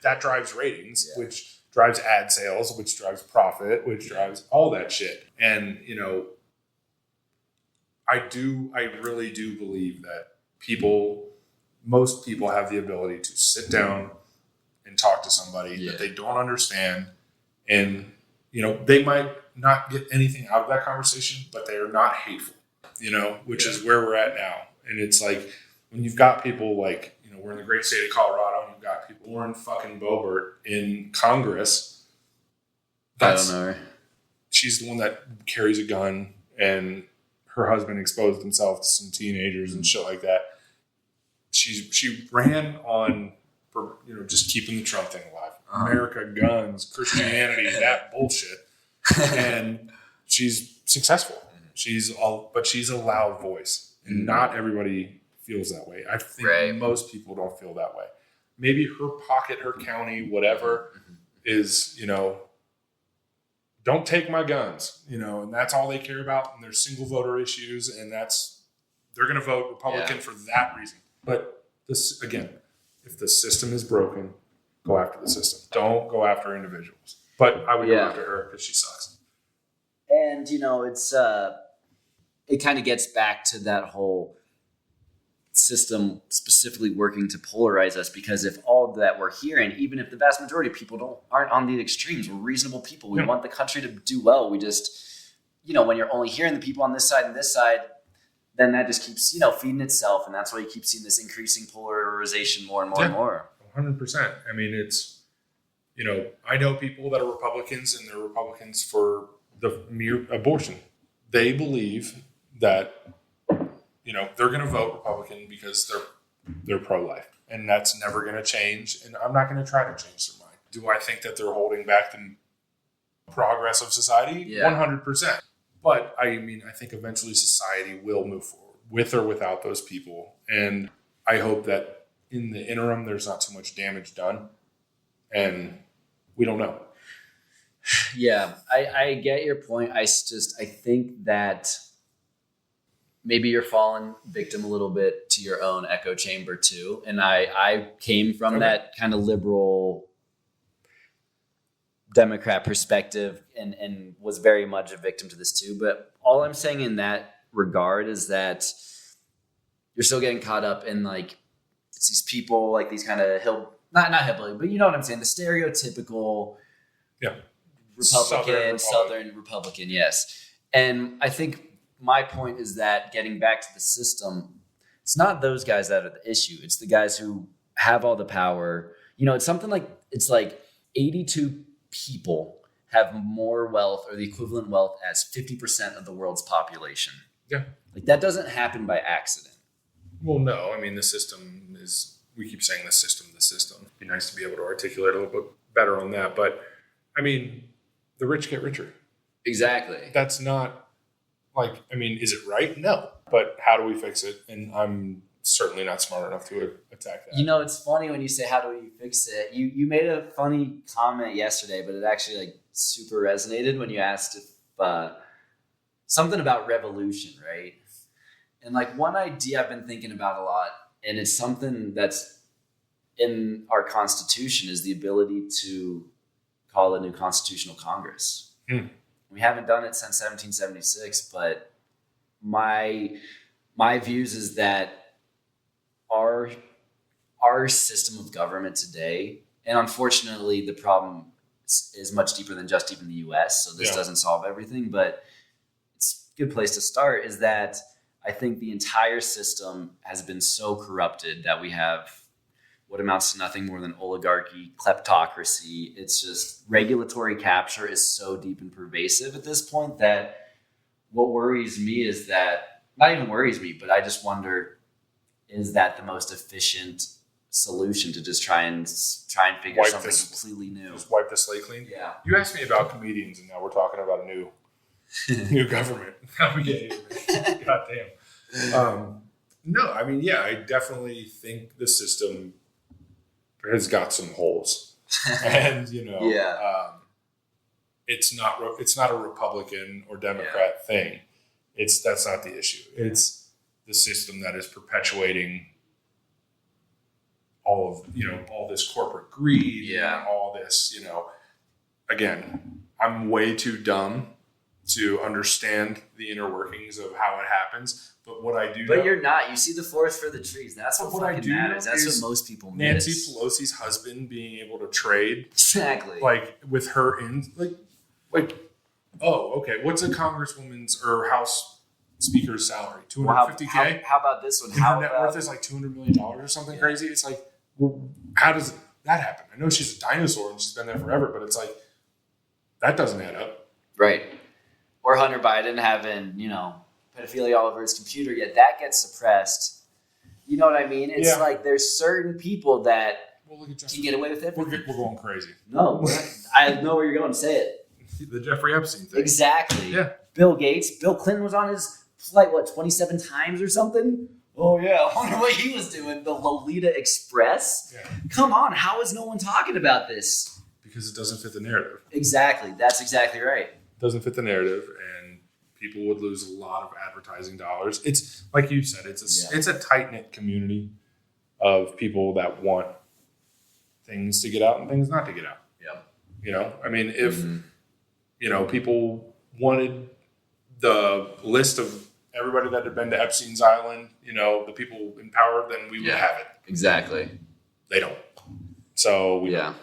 That drives ratings, which drives ad sales, which drives profit, which drives all that shit. And, I really do believe that most people have the ability to sit down and talk to somebody that they don't understand. And, they might not get anything out of that conversation, but they are not hateful, which is where we're at now. And it's like, when you've got people like, we're in the great state of Colorado, and you've got people, Lauren fucking Boebert in Congress. I don't know her. She's the one that carries a gun, and her husband exposed himself to some teenagers and shit like that. She ran on, for, just keeping the Trump thing alive. America, guns, Christianity, that bullshit. And she's successful. But she's a loud voice, and not everybody feels that way. I think most people don't feel that way. Maybe her pocket, her county, whatever is, don't take my guns, and that's all they care about. And there's single voter issues, and they're going to vote Republican for that reason. But this, again, if the system is broken, go after the system. Don't go after individuals. But I would go after her because she sucks. And, it kind of gets back to that whole system specifically working to polarize us, because if all that we're hearing, even if the vast majority of people aren't on the extremes, we're reasonable people. We want the country to do well. We just, when you're only hearing the people on this side and this side, then that just keeps, feeding itself. And that's why you keep seeing this increasing polarization more and more and more. 100%. I mean, it's, I know people that are Republicans, and they're Republicans for the mere abortion. They believe that, they're going to vote Republican because they're pro-life, and that's never going to change. And I'm not going to try to change their mind. Do I think that they're holding back the progress of society? 100%. But I think eventually society will move forward with or without those people. And I hope that in the interim, there's not too much damage done, and we don't know. Yeah, I get your point. I think that maybe you're falling victim a little bit to your own echo chamber too. And I came from that kind of liberal Democrat perspective and was very much a victim to this too. But all I'm saying in that regard is that you're still getting caught up in it's these people, like these kind of not hillbilly, but you know what I'm saying? The stereotypical Republican, Southern Republican, yes. And I think my point is that getting back to the system, it's not those guys that are the issue. It's the guys who have all the power. It's something like, 82 people have more wealth or the equivalent wealth as 50% of the world's population. Yeah. That doesn't happen by accident. Well, no. The system is, we keep saying the system. It'd be nice to be able to articulate a little bit better on that. But, the rich get richer. Exactly. That's not is it right? No. But how do we fix it? And I'm certainly not smart enough to attack that. You know, it's funny when you say, how do we fix it? You made a funny comment yesterday, but it actually like super resonated when you asked if something about revolution, right? And like one idea I've been thinking about a lot, and it's something that's in our Constitution, is the ability to call a new constitutional Congress. We haven't done it since 1776, but my views is that our system of government today, and unfortunately the problem is much deeper than just even the US, so this doesn't solve everything, but it's a good place to start, is that I think the entire system has been so corrupted that we have what amounts to nothing more than oligarchy, kleptocracy. It's just regulatory capture is so deep and pervasive at this point that what worries me is that, not even worries me, but I just wonder, is that the most efficient solution to just try and figure something completely new? Just wipe the slate clean? Yeah. You asked me about comedians, and now we're talking about a new government. Goddamn. No, I mean, yeah, I definitely think the system has got some holes, and it's not a Republican or Democrat thing. That's not the issue. It's the system that is perpetuating all this corporate greed, and all this. Again, I'm way too dumb to understand the inner workings of how it happens. But what I do know... But you're not. You see the forest for the trees. That's what fucking matters. That's what most people miss. Nancy Pelosi's husband being able to trade... Exactly. Like, with her in... Like, oh, okay. What's a congresswoman's or House Speaker's salary? $250K? How about this one? And her net worth is like $200 million or something crazy? It's like, well, how does that happen? I know she's a dinosaur and she's been there forever, but it's like, that doesn't add up. Right. Or Hunter Biden having, pedophilia all over his computer, yet that gets suppressed. You know what I mean? It's like there's certain people that can get away with it. We're going crazy. No, I know where you're going. Say it. The Jeffrey Epstein thing. Exactly. Yeah. Bill Gates. Bill Clinton was on his flight, 27 times or something? Oh, yeah. I wonder what he was doing. The Lolita Express? Yeah. Come on. How is no one talking about this? Because it doesn't fit the narrative. Exactly. That's exactly right. It doesn't fit the narrative, and people would lose a lot of advertising dollars. It's like you said, it's a tight-knit community of people that want things to get out and things not to get out. Yeah. I mean, if people wanted the list of everybody that had been to Epstein's Island, the people in power, then we would have it. Exactly. They don't. So we don't.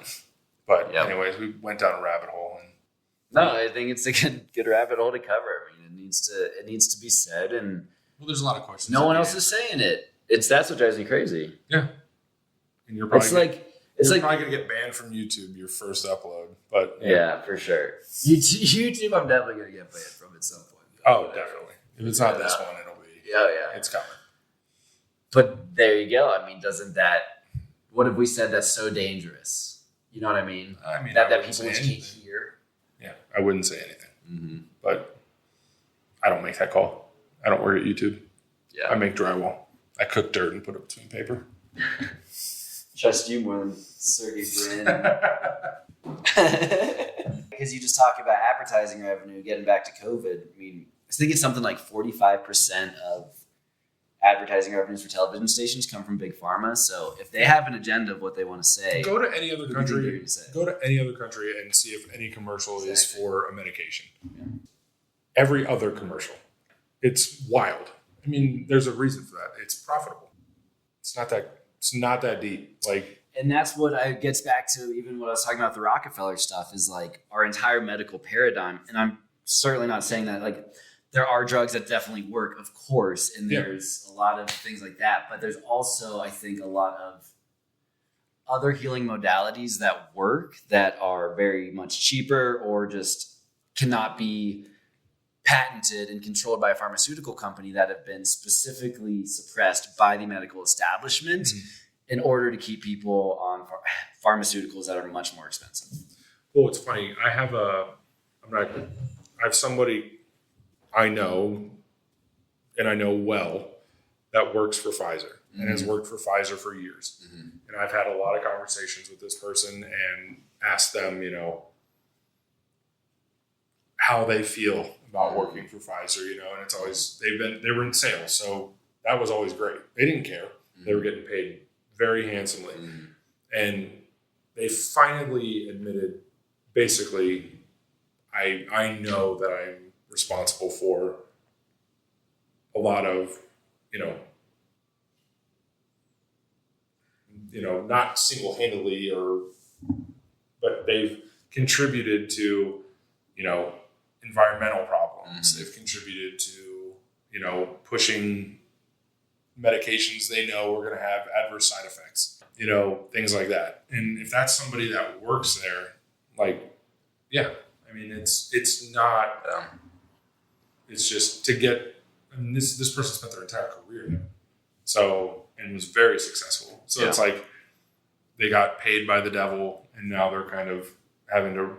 But anyways, we went down a rabbit hole. No, I think it's a good rabbit hole to cover. I mean, it needs to be said, and there's a lot of questions. No one else is saying it. That's what drives me crazy. Yeah, and you're probably probably going to get banned from YouTube your first upload. But for sure. YouTube, I'm definitely going to get banned from at some point. Oh, definitely. If it's not this one, it'll be. It's coming. But there you go. I mean, what have we said that's so dangerous? You know what I mean? That people just can't hear. Yeah, I wouldn't say anything. But I don't make that call. I don't work at YouTube. Yeah. I make drywall. I cook dirt and put it between paper. Trust you more than Sergey Brin. Because you just talk about advertising revenue, getting back to COVID. I mean, I think it's something like 45% of advertising revenues for television stations come from big pharma. So if they have an agenda of what they want to say, go to any other country. Go to any other country and see if any commercial is for a medication. Yeah. Every other commercial, it's wild. I mean, there's a reason for that. It's profitable. It's not that deep. And that's what gets back to even what I was talking about the Rockefeller stuff is like our entire medical paradigm. And I'm certainly not saying that there are drugs that definitely work, of course, and there's a lot of things like that. But there's also, I think, a lot of other healing modalities that work that are very much cheaper or just cannot be patented and controlled by a pharmaceutical company that have been specifically suppressed by the medical establishment in order to keep people on pharmaceuticals that are much more expensive. Well, it's funny. I have somebody I know, and I know well, that works for Pfizer. and has worked for Pfizer for years. And I've had a lot of conversations with this person and asked them, how they feel about working for Pfizer, and it's always, they were in sales. So that was always great. They didn't care. They were getting paid very handsomely. And they finally admitted, basically, I know that I'm responsible for a lot of, not single-handedly but they've contributed to, environmental problems. They've contributed to, pushing medications they know are going to have adverse side effects, things like that. And if that's somebody that works there, it's not, it's just to get, this person spent their entire career there. So, and was very successful. So it's like they got paid by the devil and now they're kind of having to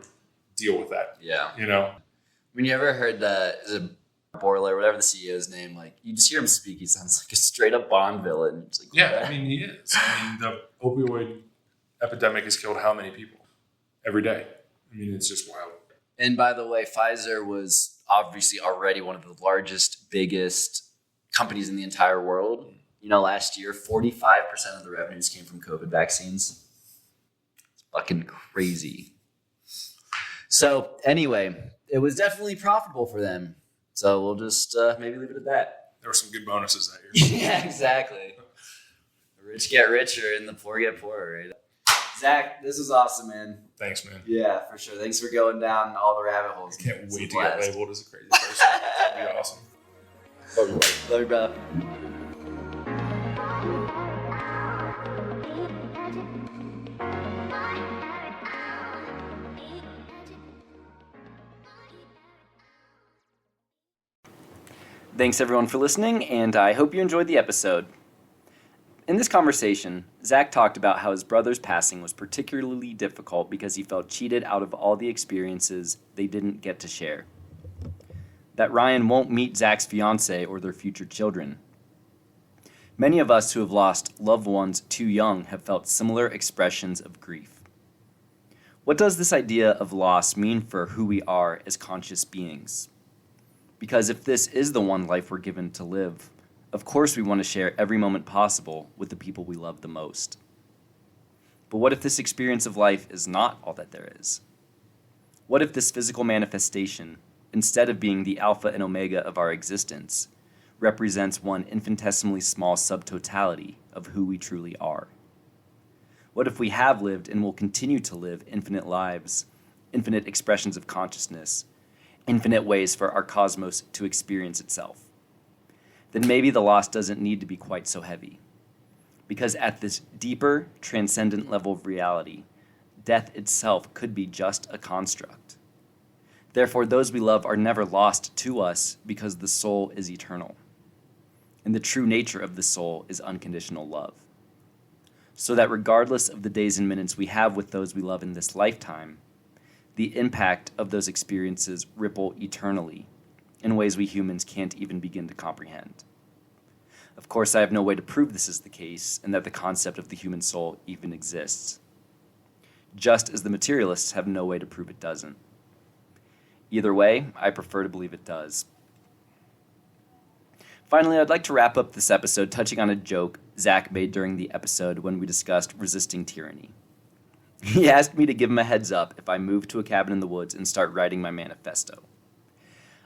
deal with that. Yeah. When you ever heard that, is it Borla or whatever the CEO's name, like you just hear him speak, he sounds like a straight up Bond villain. It's like, he is. The opioid epidemic has killed how many people every day? It's just wild. And by the way, Pfizer was obviously already one of the largest, biggest companies in the entire world. Last year, 45% of the revenues came from COVID vaccines. It's fucking crazy. So anyway, it was definitely profitable for them. So we'll just maybe leave it at that. There were some good bonuses that year. Yeah, exactly. The rich get richer and the poor get poorer, right? Zach, this was awesome, man. Thanks, man. Yeah, for sure. Thanks for going down all the rabbit holes. I can't wait to get labeled as a crazy person. That'd be awesome. Love you, buddy. Love you, bro. Thanks everyone for listening, and I hope you enjoyed the episode. In this conversation, Zach talked about how his brother's passing was particularly difficult because he felt cheated out of all the experiences they didn't get to share. That Ryan won't meet Zach's fiancée or their future children. Many of us who have lost loved ones too young have felt similar expressions of grief. What does this idea of loss mean for who we are as conscious beings? Because if this is the one life we're given to live, of course we want to share every moment possible with the people we love the most. But what if this experience of life is not all that there is? What if this physical manifestation, instead of being the alpha and omega of our existence, represents one infinitesimally small subtotality of who we truly are? What if we have lived and will continue to live infinite lives, infinite expressions of consciousness, infinite ways for our cosmos to experience itself? Then maybe the loss doesn't need to be quite so heavy. Because at this deeper, transcendent level of reality, death itself could be just a construct. Therefore, those we love are never lost to us because the soul is eternal. And the true nature of the soul is unconditional love. So that regardless of the days and minutes we have with those we love in this lifetime, the impact of those experiences ripple eternally in ways we humans can't even begin to comprehend. Of course, I have no way to prove this is the case and that the concept of the human soul even exists, just as the materialists have no way to prove it doesn't. Either way, I prefer to believe it does. Finally, I'd like to wrap up this episode touching on a joke Zach made during the episode when we discussed resisting tyranny. He asked me to give him a heads up if I moved to a cabin in the woods and start writing my manifesto.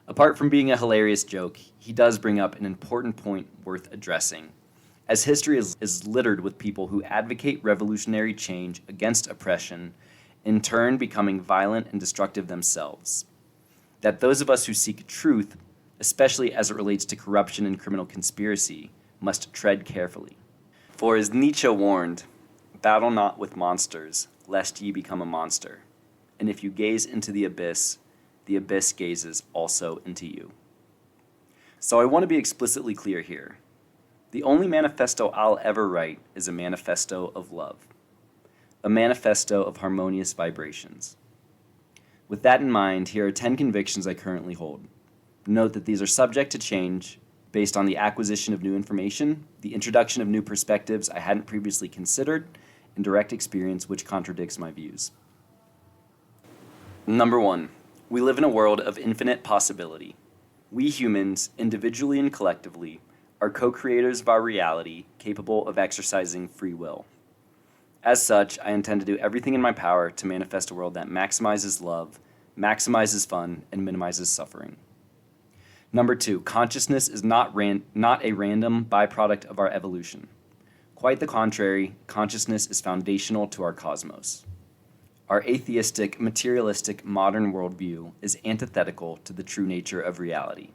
Apart from being a hilarious joke, he does bring up an important point worth addressing, as history is littered with people who advocate revolutionary change against oppression, in turn becoming violent and destructive themselves. That those of us who seek truth, especially as it relates to corruption and criminal conspiracy, must tread carefully. For as Nietzsche warned, battle not with monsters, lest ye become a monster. And if you gaze into the abyss gazes also into you. So I want to be explicitly clear here. The only manifesto I'll ever write is a manifesto of love. A manifesto of harmonious vibrations. With that in mind, here are 10 convictions I currently hold. Note that these are subject to change, based on the acquisition of new information, the introduction of new perspectives I hadn't previously considered, and direct experience which contradicts my views. Number 1. We live in a world of infinite possibility. We humans, individually and collectively, are co-creators of our reality, capable of exercising free will. As such, I intend to do everything in my power to manifest a world that maximizes love, maximizes fun, and minimizes suffering. Number 2, consciousness is not a random byproduct of our evolution. Quite the contrary, consciousness is foundational to our cosmos. Our atheistic, materialistic, modern worldview is antithetical to the true nature of reality.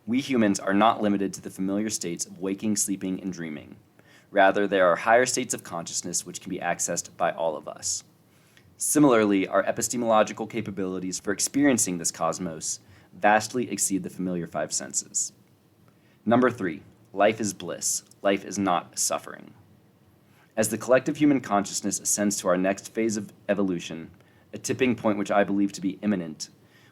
We humans are not limited to the familiar states of waking, sleeping, and dreaming. Rather, there are higher states of consciousness which can be accessed by all of us. Similarly, our epistemological capabilities for experiencing this cosmos vastly exceed the familiar five senses. Number 3, life is bliss. Life is not suffering. As the collective human consciousness ascends to our next phase of evolution, a tipping point which I believe to be imminent,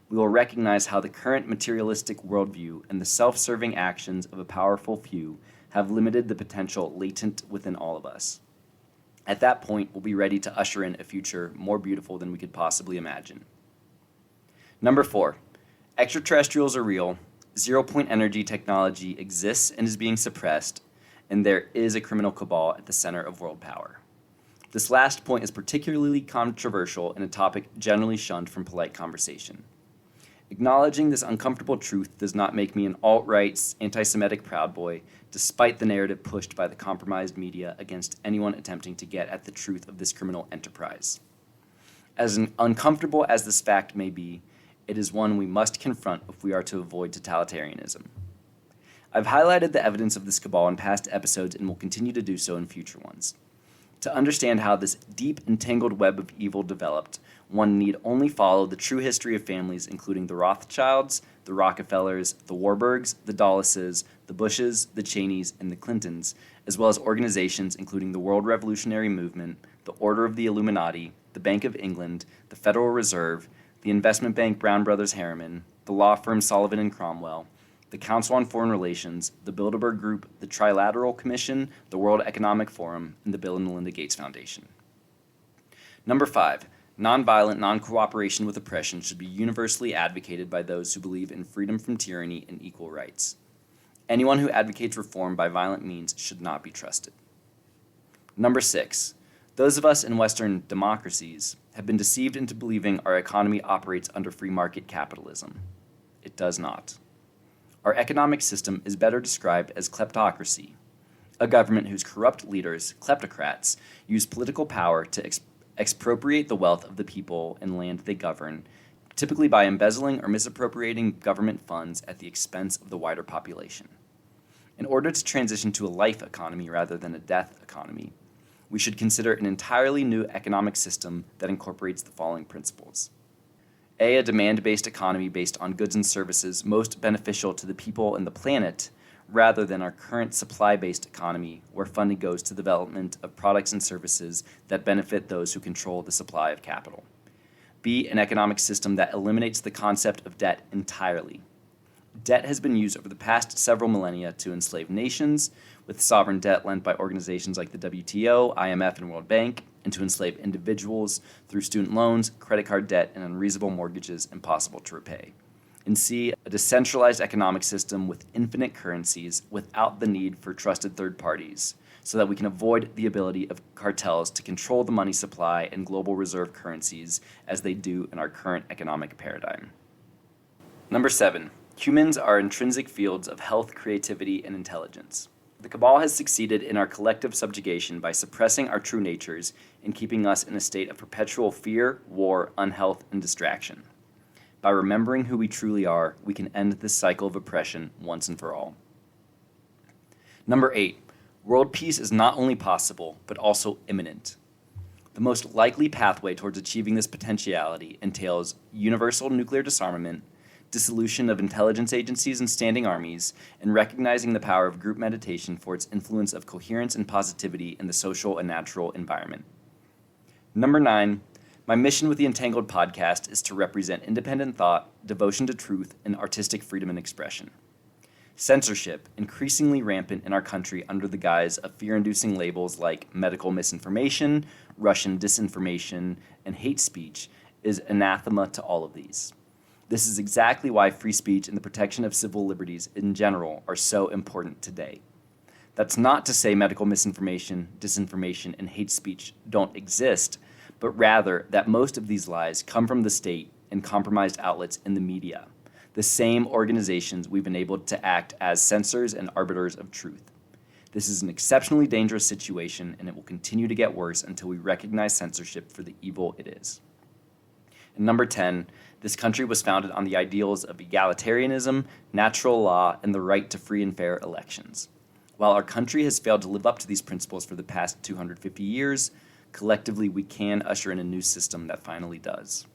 we will recognize how the current materialistic worldview and the self-serving actions of a powerful few have limited the potential latent within all of us. At that point, we'll be ready to usher in a future more beautiful than we could possibly imagine. Number 4, extraterrestrials are real, zero-point energy technology exists and is being suppressed, and there is a criminal cabal at the center of world power. This last point is particularly controversial and a topic generally shunned from polite conversation. Acknowledging this uncomfortable truth does not make me an alt-right, anti-Semitic Proud Boy, despite the narrative pushed by the compromised media against anyone attempting to get at the truth of this criminal enterprise. As uncomfortable as this fact may be, it is one we must confront if we are to avoid totalitarianism. I've highlighted the evidence of this cabal in past episodes and will continue to do so in future ones. To understand how this deep, entangled web of evil developed, one need only follow the true history of families including the Rothschilds, the Rockefellers, the Warburgs, the Dulleses, the Bushes, the Cheneys, and the Clintons, as well as organizations including the World Revolutionary Movement, the Order of the Illuminati, the Bank of England, the Federal Reserve, the investment bank Brown Brothers Harriman, the law firm Sullivan and Cromwell, the Council on Foreign Relations, the Bilderberg Group, the Trilateral Commission, the World Economic Forum, and the Bill and Melinda Gates Foundation. Number 5, nonviolent non-cooperation with oppression should be universally advocated by those who believe in freedom from tyranny and equal rights. Anyone who advocates reform by violent means should not be trusted. Number 6, those of us in Western democracies have been deceived into believing our economy operates under free market capitalism. It does not. Our economic system is better described as kleptocracy, a government whose corrupt leaders, kleptocrats, use political power to expropriate the wealth of the people and land they govern, typically by embezzling or misappropriating government funds at the expense of the wider population. In order to transition to a life economy rather than a death economy, we should consider an entirely new economic system that incorporates the following principles. A demand-based economy based on goods and services most beneficial to the people and the planet, rather than our current supply-based economy where funding goes to the development of products and services that benefit those who control the supply of capital. B, an economic system that eliminates the concept of debt entirely. Debt has been used over the past several millennia to enslave nations, with sovereign debt lent by organizations like the WTO, IMF, and World Bank, and to enslave individuals through student loans, credit card debt, and unreasonable mortgages impossible to repay. And C, a decentralized economic system with infinite currencies without the need for trusted third parties, so that we can avoid the ability of cartels to control the money supply and global reserve currencies as they do in our current economic paradigm. Number 7, humans are intrinsic fields of health, creativity, and intelligence. The cabal has succeeded in our collective subjugation by suppressing our true natures and keeping us in a state of perpetual fear, war, unhealth, and distraction. By remembering who we truly are, we can end this cycle of oppression once and for all. Number 8, world peace is not only possible, but also imminent. The most likely pathway towards achieving this potentiality entails universal nuclear disarmament, dissolution of intelligence agencies and standing armies, and recognizing the power of group meditation for its influence of coherence and positivity in the social and natural environment. Number 9, my mission with the Entangled podcast is to represent independent thought, devotion to truth, and artistic freedom and expression. Censorship, increasingly rampant in our country under the guise of fear-inducing labels like medical misinformation, Russian disinformation, and hate speech, is anathema to all of these. This is exactly why free speech and the protection of civil liberties in general are so important today. That's not to say medical misinformation, disinformation, and hate speech don't exist, but rather that most of these lies come from the state and compromised outlets in the media, the same organizations we've enabled to act as censors and arbiters of truth. This is an exceptionally dangerous situation, and it will continue to get worse until we recognize censorship for the evil it is. And number 10, this country was founded on the ideals of egalitarianism, natural law, and the right to free and fair elections. While our country has failed to live up to these principles for the past 250 years, collectively we can usher in a new system that finally does.